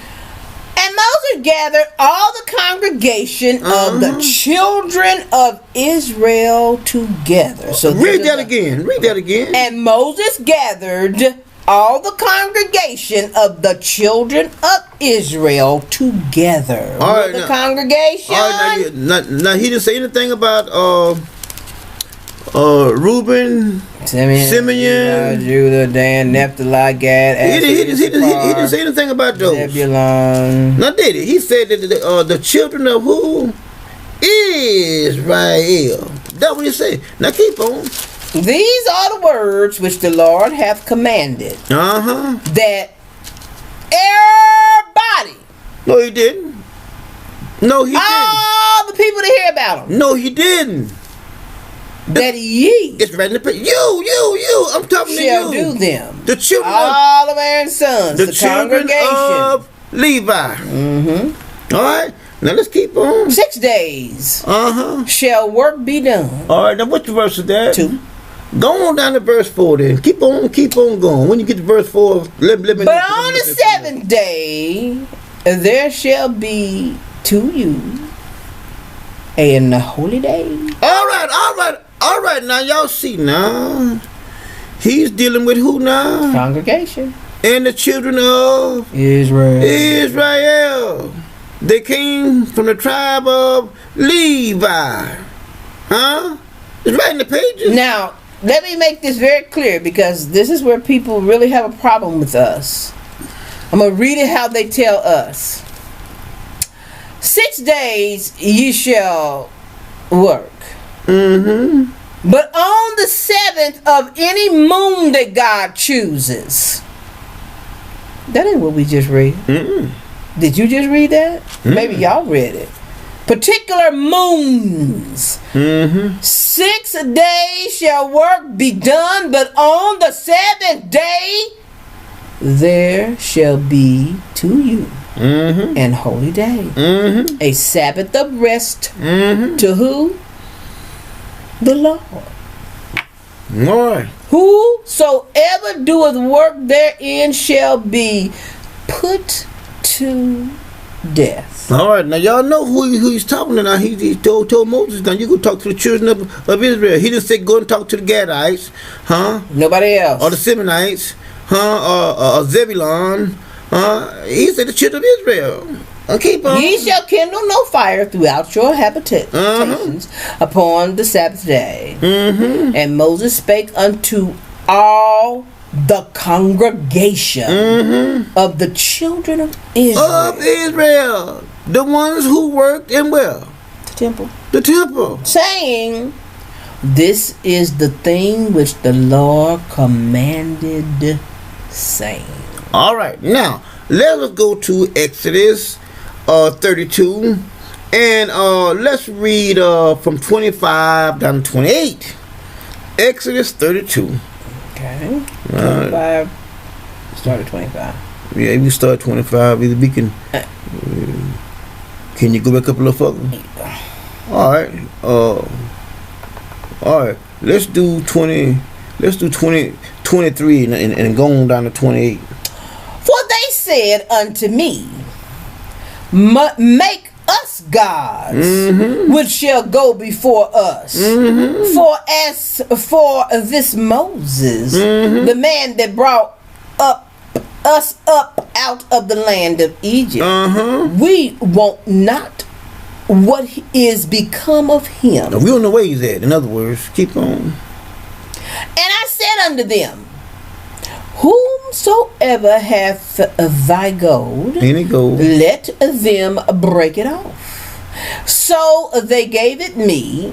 And Moses gathered all the congregation of the children of Israel together. So read that again. Read that again. And Moses gathered all the congregation of the children of Israel together. All right, the congregation. All right, now he didn't say anything about Reuben, Simeon, Judah, Dan, Naphtali, Gad, Asher, he didn't say anything about those. Zebulun. Now did he? He said that the children of who? Israel. That's what he said. Now keep on. These are the words which the Lord hath commanded. That everybody. No, he didn't. No, he didn't. All the people to hear about him. No, he didn't. That ye. It's right in the page. You. I'm talking to you. Shall do them. The children all of Aaron's sons. The congregation children of Levi. All right. Now let's keep on. 6 days. Shall work be done. All right. Now which verse is that? 2. Go on down to verse 4 then. Keep on going. When you get to verse 4, let me know. But on the 7th day, there shall be to you a holy day. All right. Now y'all see now. He's dealing with who now? Congregation. And the children of Israel. They came from the tribe of Levi. It's right in the pages. Now, let me make this very clear, because this is where people really have a problem with us. I'm going to read it how they tell us. 6 days ye shall work. But on the 7th of any moon that God chooses. That ain't what we just read. Did you just read that? Maybe y'all read it. Particular moons. 6 days shall work be done, but on the 7th day there shall be to you an holy day, a Sabbath of rest to who? The Lord. Lord. Whosoever doeth work therein shall be put to death. All right, now y'all know who he's talking to now. He told Moses, now you go talk to the children of Israel. He didn't say go and talk to the Gadites, Nobody else. or the Simeonites, or Zebulun. He said the children of Israel. Keep on. Ye shall kindle no fire throughout your habitations upon the Sabbath day. And Moses spake unto all the congregation of the children of Israel. The ones who worked in where? The temple. Saying, this is the thing which the Lord commanded, saying. All right, now let us go to Exodus 32, and let's read from 25 down to 28. Exodus 32. Okay. 25. Start at 25. Yeah, we start 25. Either we can. Can you go back up a little further? All right. All right. Let's do 20. Let's do 23 and go on down to 28. For they said unto me, make us gods, which shall go before us. For as for this Moses, the man that brought us up out of the land of Egypt, we want not what is become of him. Now, we don't know where he's at. In other words, keep on. And I said unto them, whomsoever hath thy gold, Any gold, let them break it off. So they gave it me.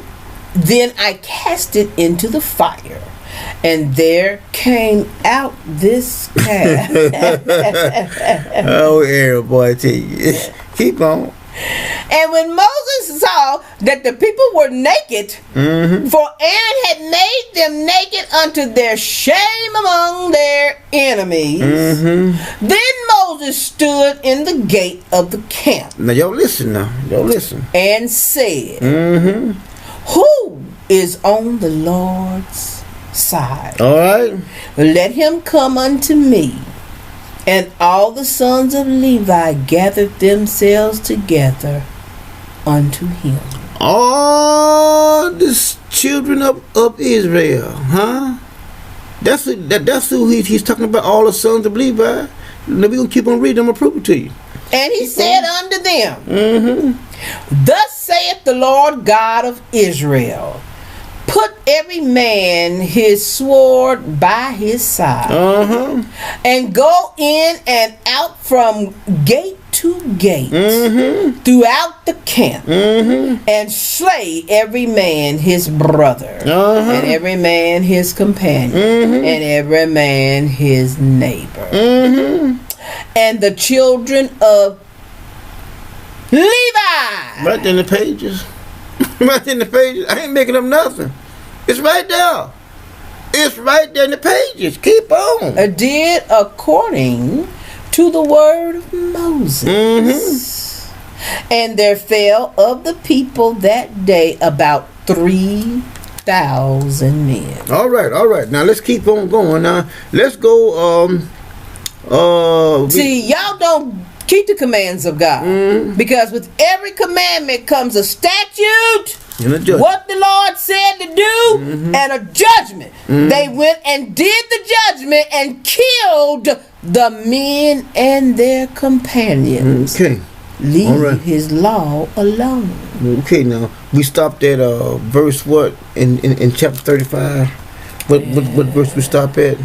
Then I cast it into the fire, and there came out this calf. Oh, yeah, boy, I tell you. Keep on. And when Moses saw that the people were naked, for Aaron had made them naked unto their shame among their enemies, then Moses stood in the gate of the camp. Now, y'all listen now. Y'all listen. And said, who is on the Lord's side. All right. Let him come unto me. And all the sons of Levi gathered themselves together unto him. All the children of Israel, huh? That's who he's talking about, all the sons of Levi. Now we're going to keep on reading. I'm going to prove it to you. And he said unto them, Mm-hmm. Thus saith the Lord God of Israel, put every man his sword by his side, Uh-huh. and go in and out from gate to gate Mm-hmm. throughout the camp, Mm-hmm. and slay every man his brother, Uh-huh. and every man his companion, Mhm. and every man his neighbor. Mm-hmm. And the children of Levi, Right there in the pages. Right there in the pages. I ain't making up nothing. It's right there. It's right there in the pages. Keep on. did according to the word of Moses. Mm-hmm. And there fell of the people that day about 3,000 men. All right. Now let's keep on going. Now let's go. See, y'all don't keep the commands of God, because with every commandment comes a statute, And a judgment. what the Lord said to do, and a judgment. They went and did the judgment and killed the men and their companions. Okay. Leave All right. his law alone. Okay. Now we stopped at verse what in chapter 35. What verse we stop at?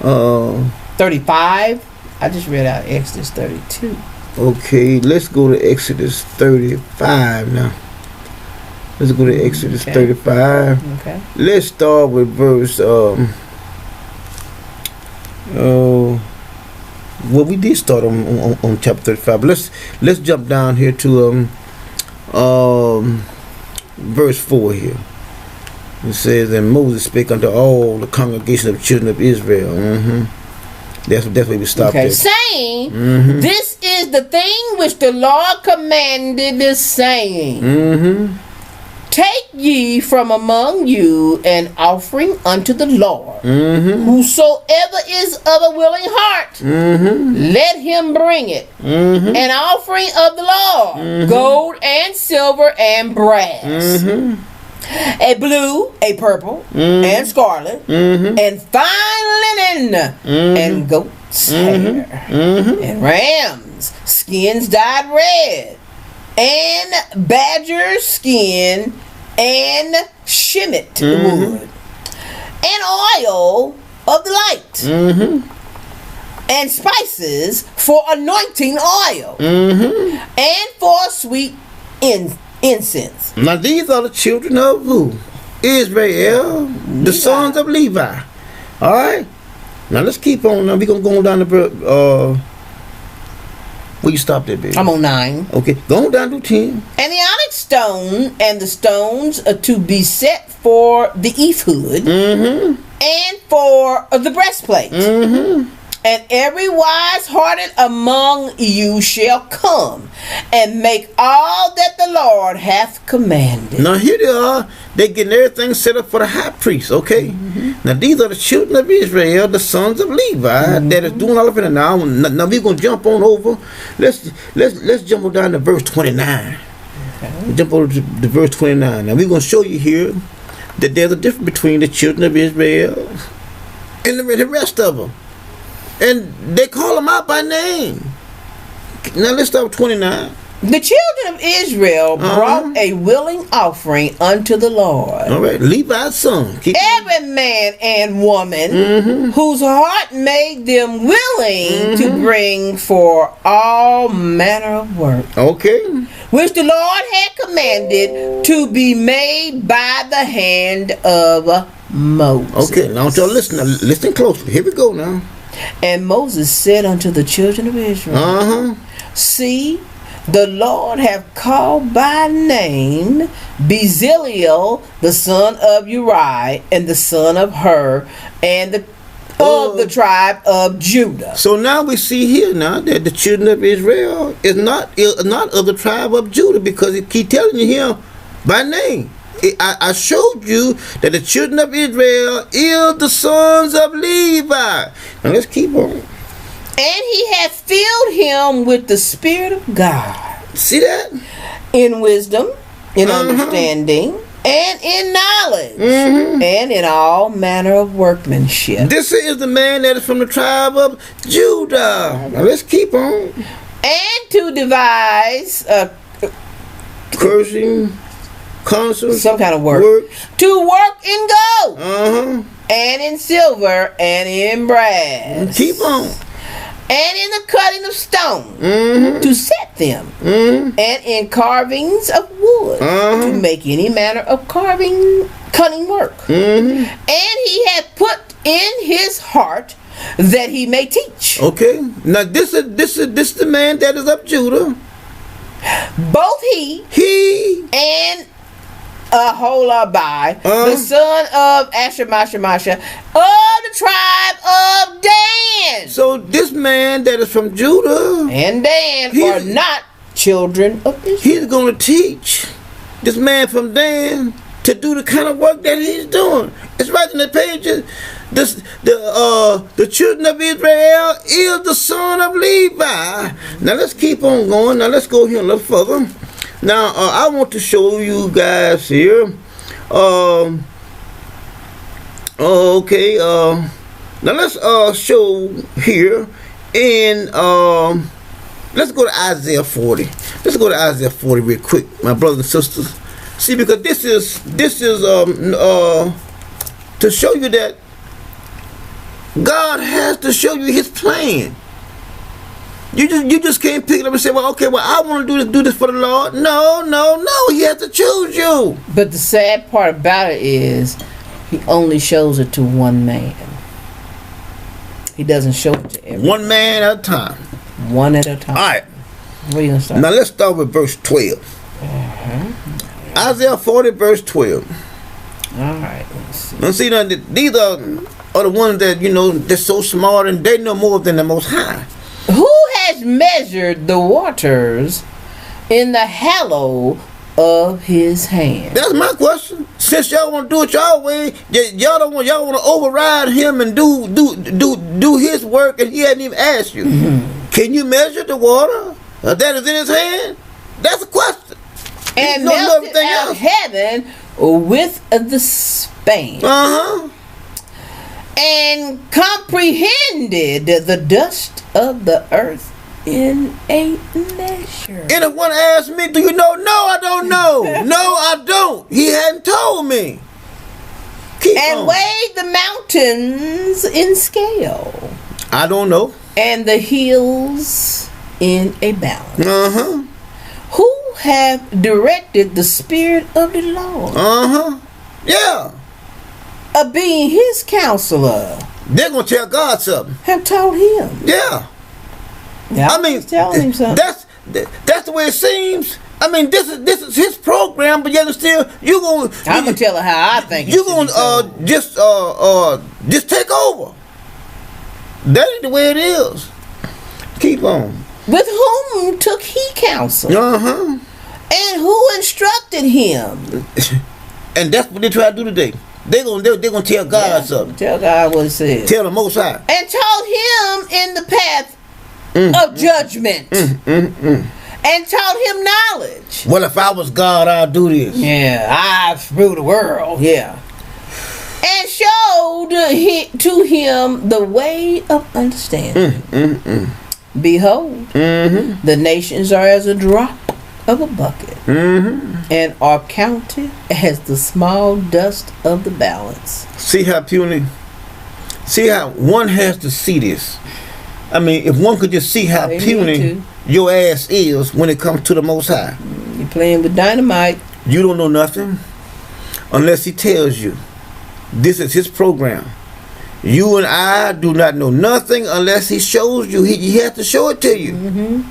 35. I just read out Exodus 32. Okay. Let's go to Exodus 35 now. Let's go to Exodus Okay. 35. Okay. Let's start with verse well, we did start on chapter 35, but let's jump down here to verse 4 here. It says, and Moses spake unto all the congregation of the children of Israel. That's where we stopped Okay. at. Saying, Mhm. this is the thing which the Lord commanded, saying, take ye from among you an offering unto the Lord. Whosoever is of a willing heart, let him bring it. An offering of the Lord, gold and silver and brass, a blue, a purple, and scarlet, and fine linen, and goat's hair, and rams, skins dyed red, and badger skin, and shimmet wood, and oil of the light, and spices for anointing oil, and for sweet incense. Now these are the children of who? Israel, the sons of Levi. All right. Now let's keep on. Now we're gonna go on down the where you stopped at, baby? I'm on 9. Okay, go on down to 10. And the onyx stone and the stones are to be set for the ephod and for the breastplate. And every wise-hearted among you shall come and make all that the Lord hath commanded. Now here they are. They getting everything set up for the high priest. Okay. Now these are the children of Israel, the sons of Levi, that is doing all of it now. Now we're gonna jump on over. Let's jump on down to verse 29. Okay. Jump over to verse 29. Now we're gonna show you here that there's a difference between the children of Israel and the rest of them. And they call them out by name. Now let's start with 29. The children of Israel brought a willing offering unto the Lord. All right, Levi's son. Keep Every man and woman whose heart made them willing to bring for all manner of work, okay. which the Lord had commanded to be made by the hand of Moses. Okay, now y'all listen. Now, listen closely. Here we go now. And Moses said unto the children of Israel, See, the Lord hath called by name Bezaleel, the son of Uri, and the son of Hur, and of the tribe of Judah. So now we see here now that the children of Israel is not of the tribe of Judah, because it keep telling you here by name. I showed you that the children of Israel is the sons of Levi. Now let's keep on. And he hath filled him with the Spirit of God. See that? In wisdom, in understanding, and in knowledge, and in all manner of workmanship. This is the man that is from the tribe of Judah. Now let's keep on. And to devise cursing, counsel, some kind of work. To work in gold, and in silver, and in brass. Keep on. And in the cutting of stone, to set them, and in carvings of wood, to make any manner of cutting work. And he hath put in his heart that he may teach. Okay. Now this is the man that is of Judah. Both he and Aholiab, the son of Asher-Masha, of the tribe of Dan. So this man that is from Judah and Dan are not children of Israel. He's going to teach this man from Dan to do the kind of work that he's doing. It's right in the pages. The children of Israel is the son of Levi. Now let's keep on going. Now let's go here a little further. Now I want to show you guys here. Okay. Now let's show here in let's go to Isaiah 40. Let's go to Isaiah 40 real quick, my brothers and sisters. See, because this is to show you that God has to show you His plan. You just can't pick it up and say, well, okay, well, I want to do this for the Lord. No. He has to choose you. But the sad part about it is He only shows it to one man. He doesn't show it to everyone. One man at a time. One at a time. All right. Where are you going to start? Now let's start with verse 12. Isaiah 40 verse 12. All right. Let's see. Now see, now, these are the ones that, they're so smart and they know more than the Most High. Who has measured the waters in the hollow of His hand? That's my question. Since y'all want to do it y'all way, y'all want to override Him and do His work, and He hadn't even asked you. Can you measure the water that is in His hand? That's a question. And melted out of heaven with the span. And comprehended the dust of the earth in a measure. And if one asks me, do you know? No, I don't know. No, I don't. He hadn't told me. Keep on. Weighed the mountains in scale. I don't know. And the hills in a balance. Who have directed the Spirit of the Lord? Yeah. Of being His counselor. They're going to tell God something. Have told Him. Yeah. I mean, telling Him something. That's the way it seems. I mean, this is His program, but yet still I'm gonna tell her how I think. You're gonna just take over. That ain't the way it is. Keep on. With whom took He counsel? And who instructed Him? And that's what they try to do today. They're gonna tell God something. Tell God what He said. Tell the Most High. And taught Him in the path of judgment. And taught Him knowledge. Well, if I was God, I'd do this. Yeah, I rule the world. Yeah. And showed to him the way of understanding. Behold, the nations are as a drop of a bucket, and are counted as the small dust of the balance. See how puny? See how one has to see this? I mean, if one could just see how puny your ass is when it comes to the Most High. You're playing with dynamite. You don't know nothing unless He tells you. This is His program. You and I do not know nothing unless He shows you. He has to show it to you.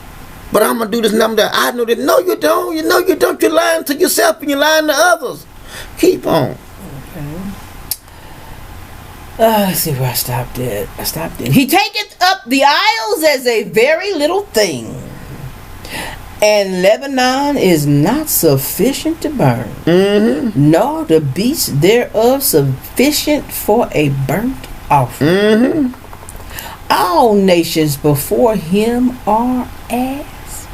But I'm going to do this and I'm that. I know that. No, you don't. You know you don't. You're lying to yourself and you're lying to others. Keep on. Let's see where I stopped at. He taketh up the isles as a very little thing, And Lebanon is not sufficient to burn, nor the beasts thereof sufficient for a burnt offering. All nations before him are as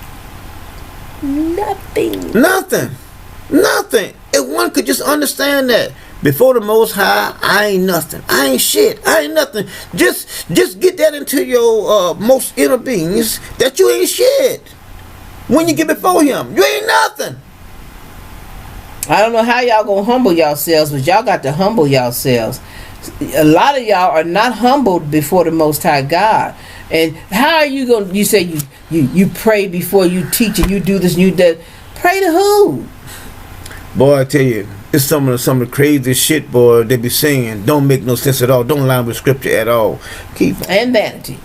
nothing. Nothing. If one could just understand that. Before the Most High, I ain't nothing. I ain't shit. I ain't nothing. Just get that into your most inner beings that you ain't shit. When you get before him, you ain't nothing. I don't know how y'all gonna humble yourselves, but y'all got to humble yourselves. A lot of y'all are not humbled before the Most High God. And how are you gonna? You say you pray before you teach and you do this and you that. Pray to who? Boy, I tell you, it's some of the craziest shit, boy, they be saying. Don't make no sense at all. Don't line with scripture at all. Keep and vanity.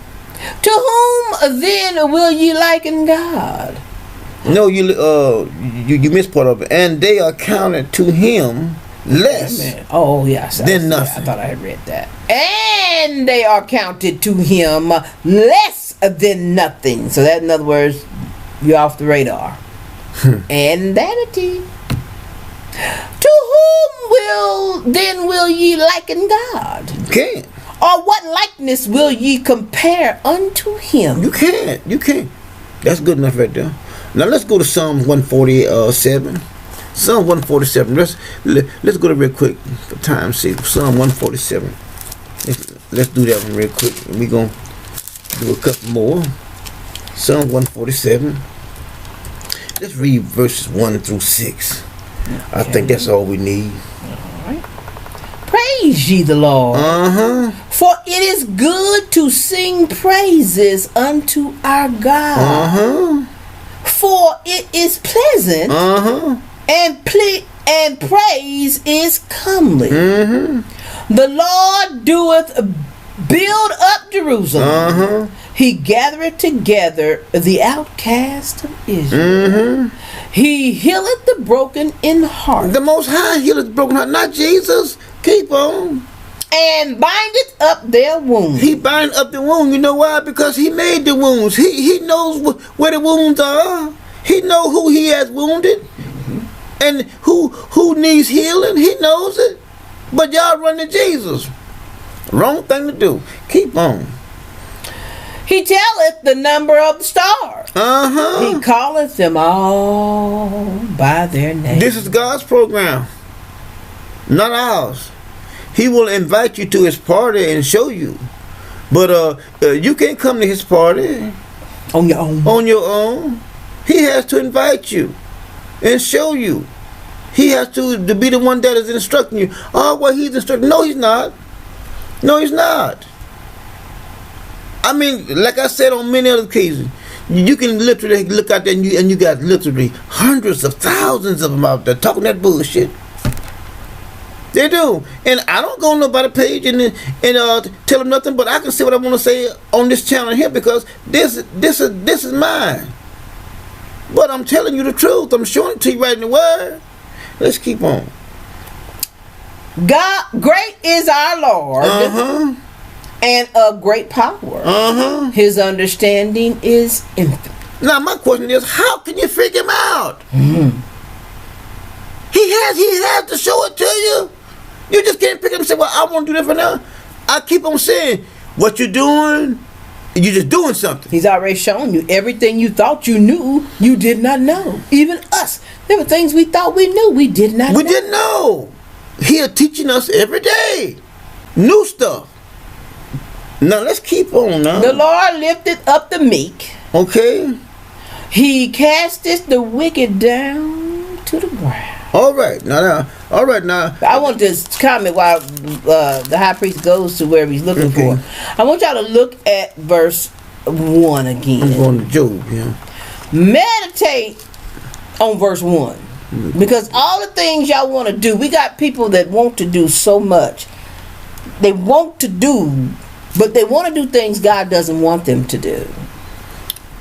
To whom then will ye liken God? No, you missed part of it. And they are counted to him less than nothing. I thought I had read that. And they are counted to him less than nothing. So that, in other words, you're off the radar. And vanity. To whom will ye liken God? Can't. Or what likeness will ye compare unto him? You can't. That's good enough right there. Now let's go to Psalms 147. Psalm 147. Let's go to real quick for time's sake. Psalm 147. Let's do that one real quick. We're gonna do a couple more. Psalm 147. Let's read verses 1 through 6. Okay. I think that's all we need. Alright. Praise ye the Lord. For it is good to sing praises unto our God. For it is pleasant, and praise is comely. The Lord doeth build up Jerusalem. He gathereth together the outcast of Israel. He healeth the broken in heart. The Most High healeth the broken heart, not Jesus. Keep on. And bindeth up their wounds. He bind up the wound. You know why? Because he made the wounds. He knows where the wounds are. He knows who he has wounded. And who needs healing. He knows it. But y'all run to Jesus. Wrong thing to do. Keep on. He telleth the number of the stars. He calleth them all by their name. This is God's program, not ours. He will invite you to his party and show you. But you can't come to his party on your own. On your own. He has to invite you and show you. He has to be the one that is instructing you. Oh, well, he's instructing. No, he's not. No, he's not. I mean, like I said on many other occasions, you can literally look out there and you got literally hundreds of thousands of them out there talking that bullshit. They do. And I don't go on nobody's page and tell them nothing, but I can say what I want to say on this channel here because this is mine. But I'm telling you the truth. I'm showing it to you right in the word. Let's keep on. God, great is our Lord. And of great power. His understanding is infinite. Now my question is, how can you figure him out? He has to show it to you. You just can't pick up and say, well, I want to do that for now. I keep on saying, what you're doing, you're just doing something. He's already shown you everything you thought you knew, you did not know. Even us. There were things we thought we knew, we did not know. We didn't know. He is teaching us every day. New stuff. Now let's keep on now. The Lord lifted up the meek. Okay. He casteth the wicked down to the ground. All right. Now. I want to comment while the high priest goes to where he's looking for. I want y'all to look at verse 1 again. I'm going to Job, yeah. Meditate on verse 1. Because all the things y'all want to do, we got people that want to do so much. They want to do, but they want to do things God doesn't want them to do.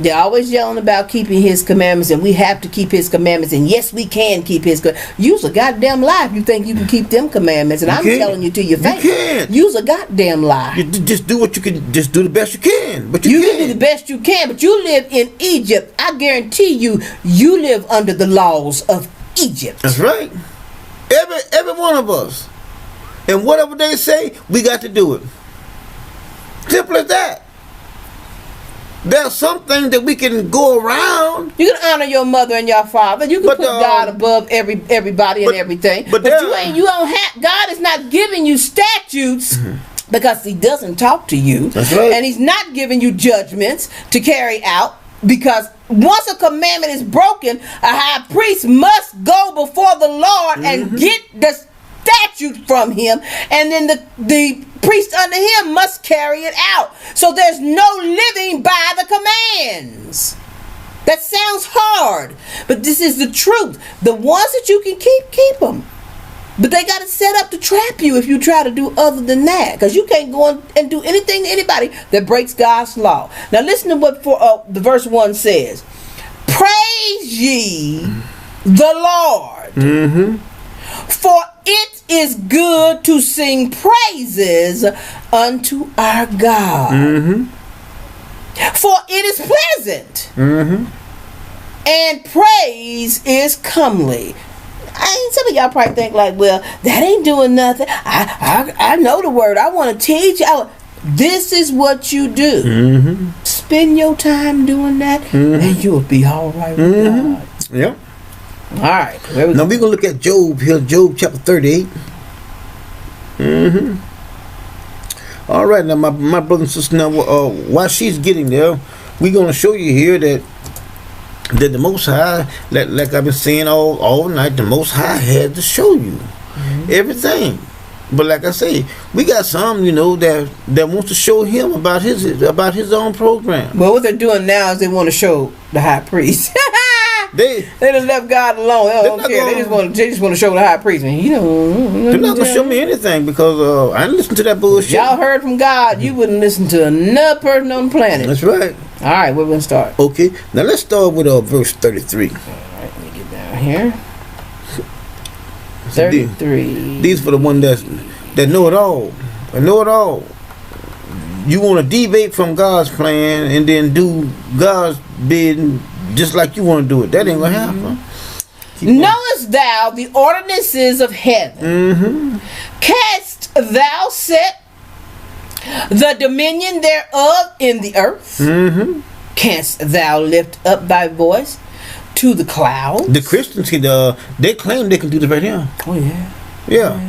They're always yelling about keeping his commandments, and we have to keep his commandments, and yes, we can keep his commandments. Use a goddamn lie if you think you can keep them commandments, and I'm telling you to your face. You can't. Use a goddamn lie. You just do what you can. Just do the best you can. But you can do the best you can, but you live in Egypt. I guarantee you, you live under the laws of Egypt. That's right. Every one of us. And whatever they say, we got to do it. Simple as that. There's some things that we can go around. You can honor your mother and your father. You can put God above everybody and everything. But you don't have. God is not giving you statutes because He doesn't talk to you. That's right. And He's not giving you judgments to carry out, because once a commandment is broken, a high priest must go before the Lord and get the statute from Him, and then the priest under him must carry it out. So there's no living by the commands. That sounds hard, but this is the truth. The ones that you can keep them. But they got to set up to trap you if you try to do other than that, because you can't go and do anything to anybody that breaks God's law. Now listen to what the verse 1 says. Praise ye the Lord. For it is good to sing praises unto our God. For it is pleasant. And praise is comely. Some of y'all probably think like, well, that ain't doing nothing. I know the word. I want to teach. This is what you do. Spend your time doing that, and you'll be all right with God. Yep. All right. Now we're going to look at Job here, Job chapter 38. All right, now my brother and sister, now while she's getting there, we're going to show you here that the Most High, like I've been saying all night, the Most High had to show you everything. But like I say, we got some, that wants to show him about his own program. Well, what they're doing now is they want to show the high priest. They just left God alone. They don't care. They just want to show the high priest. And they're not gonna show me anything because I didn't listen to that bullshit. Y'all heard from God. You wouldn't listen to another person on the planet. That's right. All right, we're gonna start. Okay, now let's start with verse 33. All right, let me get down here. 33. These for the one that know it all. I know it all. You want to deviate from God's plan and then do God's bidding just like you want to do it. That ain't gonna happen. Knowest thou the ordinances of heaven? Canst thou set the dominion thereof in the earth? Canst thou lift up thy voice to the clouds? The Christians, they claim they can do this right here. Oh yeah. Yeah.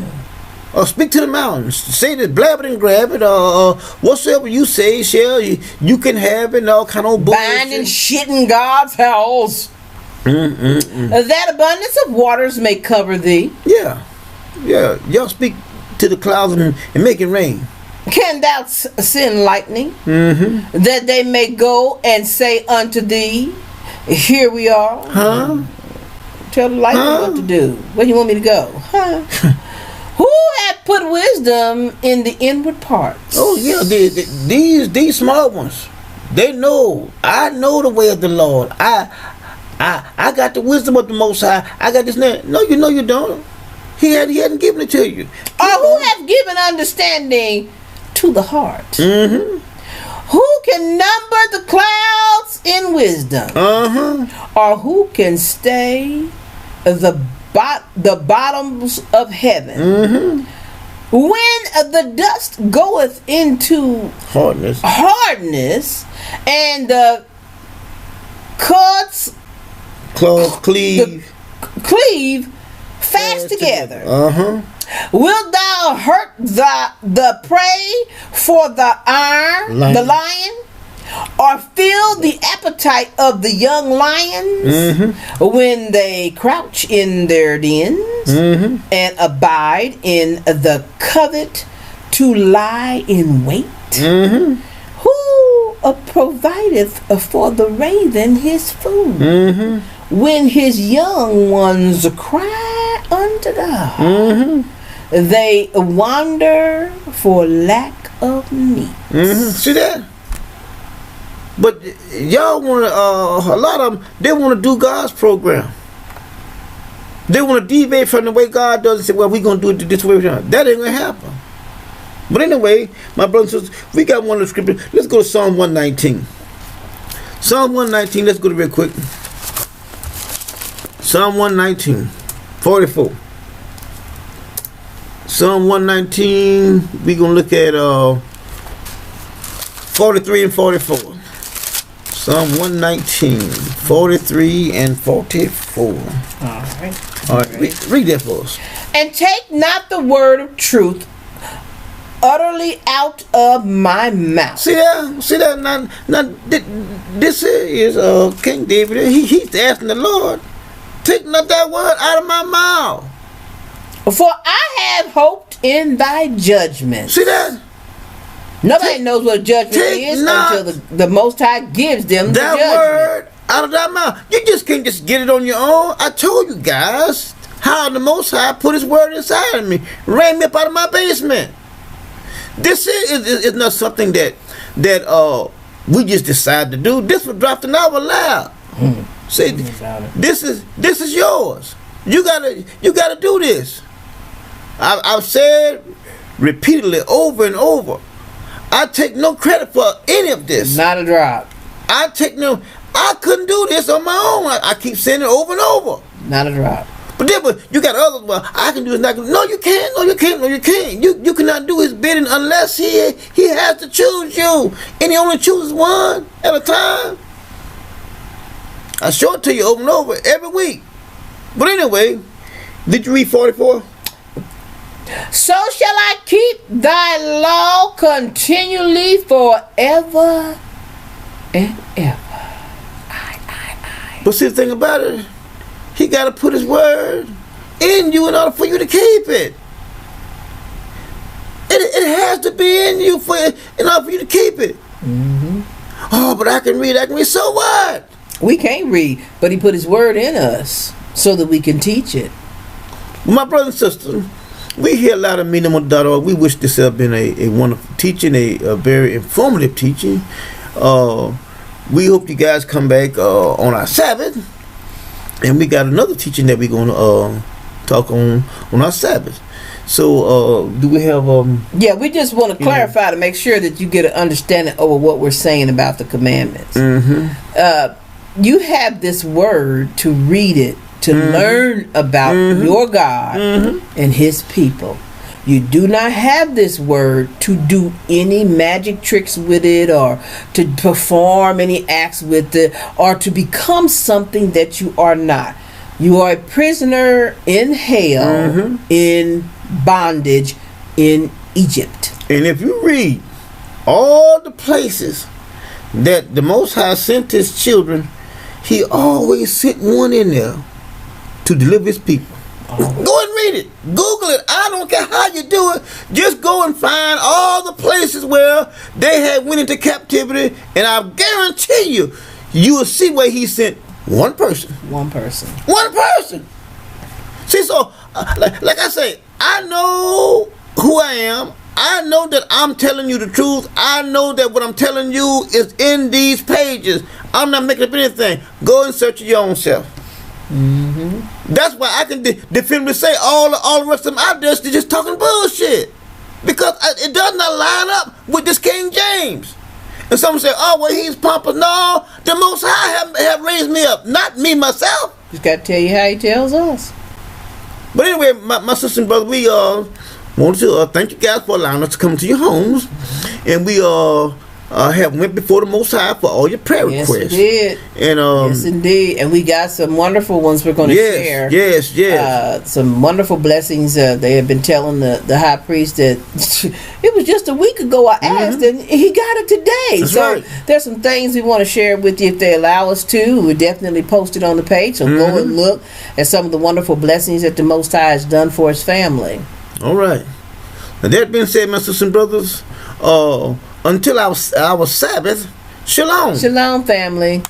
Or speak to the mountains. Say that, blab it and grab it. Whatsoever you say, shall you can have it. And all kind of bullshit. Binding shit in God's house. That abundance of waters may cover thee. Yeah. Y'all speak to the clouds and make it rain. Can thou send lightning, that they may go and say unto thee, here we are? Tell the lightning what to do. Where do you want me to go? Who hath put wisdom in the inward parts? Oh yeah, these smart ones. They know. I know the way of the Lord. I got the wisdom of the Most High. I got this. No, you don't. He hadn't given it to you. Or who hath given understanding to the heart? Who can number the clouds in wisdom? Or who can stay the bottoms of heaven? When the dust goeth into hardness and the cords cleave fast together. Wilt thou hurt the prey for the lion, or fill the appetite of the young lions when they crouch in their dens and abide in the covert to lie in wait? Who provideth for the raven his food when his young ones cry unto God? They wander for lack of meat. See that? But y'all want to, a lot of them, they want to do God's program. They want to deviate from the way God does it. Say, well, we're going to do it this way. That ain't going to happen. But anyway, my brothers and sisters, we got one of the scriptures. Let's go to Psalm 119. Psalm 119, let's go to real quick. Psalm 119, 44. Psalm 119, we're going to look at 43 and 44. Psalm 119, 43 and 44. All right. All right, read that for us. And take not the word of truth utterly out of my mouth. See that? Now, this is King David. He's asking the Lord, take not that word out of my mouth. For I have hoped in thy judgment. See that? Nobody knows what judgment is until the Most High gives them the that judgment. word out of that mouth. You just can't just get it on your own. I told you guys how the Most High put His word inside of me, ran me up out of my basement. This is not something that we just decide to do. This was dropped in our lap. See, this is yours. You gotta do this. I've said repeatedly over and over. I take no credit for any of this. Not a drop. I couldn't do this on my own. I keep saying it over and over. Not a drop. But then, you got others. Well, I can do this. No, you can't. No, you can't. No, you can't. You cannot do His bidding unless He has to choose you, and He only chooses one at a time. I show it to you over and over every week. But anyway, did you read 44? So shall I keep thy law continually forever and ever. But see, the thing about it, He got to put His word in you in order for you to keep it. It has to be in you in order for you to keep it. Mm-hmm. Oh, but I can read. So what? We can't read, but He put His word in us so that we can teach it. My brother and sister, we hear a lot of minimum.org. We wish this had been a wonderful teaching, a very informative teaching. We hope you guys come back on our Sabbath. And we got another teaching that we're going to talk on our Sabbath. So, do we have... yeah, we just want to clarify to make sure that you get an understanding over what we're saying about the commandments. Mm-hmm. You have this word to read it, to learn about your God and His people. You do not have this word to do any magic tricks with it, or to perform any acts with it, or to become something that you are not. You are a prisoner in hell, in bondage in Egypt. And if you read all the places that the Most High sent His children, He always sent one in there to deliver His people. Go and read it. Google it. I don't care how you do it. Just go and find all the places where they had went into captivity, and I guarantee you will see where He sent one person. One person. One person. See, so like I say, I know who I am. I know that I'm telling you the truth. I know that what I'm telling you is in these pages. I'm not making up anything. Go and search your own self. That's why I can definitively say all the rest of them out there is just talking bullshit, because it does not line up with this King James. And someone say, "Oh, well, he's pompous." No, the Most High have raised me up, not me myself. Just got to tell you how He tells us. But anyway, my sister and brother, we want to thank you guys for allowing us to come to your homes, and we have went before the Most High for all your prayer requests. Yes, we did. And yes, indeed. And we got some wonderful ones we're going to share. Yes. Some wonderful blessings. They have been telling the high priest that it was just a week ago I asked, and he got it today. That's so right. There's some things we want to share with you if they allow us to. We'll definitely post it on the page. So go and look at some of the wonderful blessings that the Most High has done for His family. All right. Now, that being said, my sisters and brothers, until our Sabbath, shalom. Shalom, family.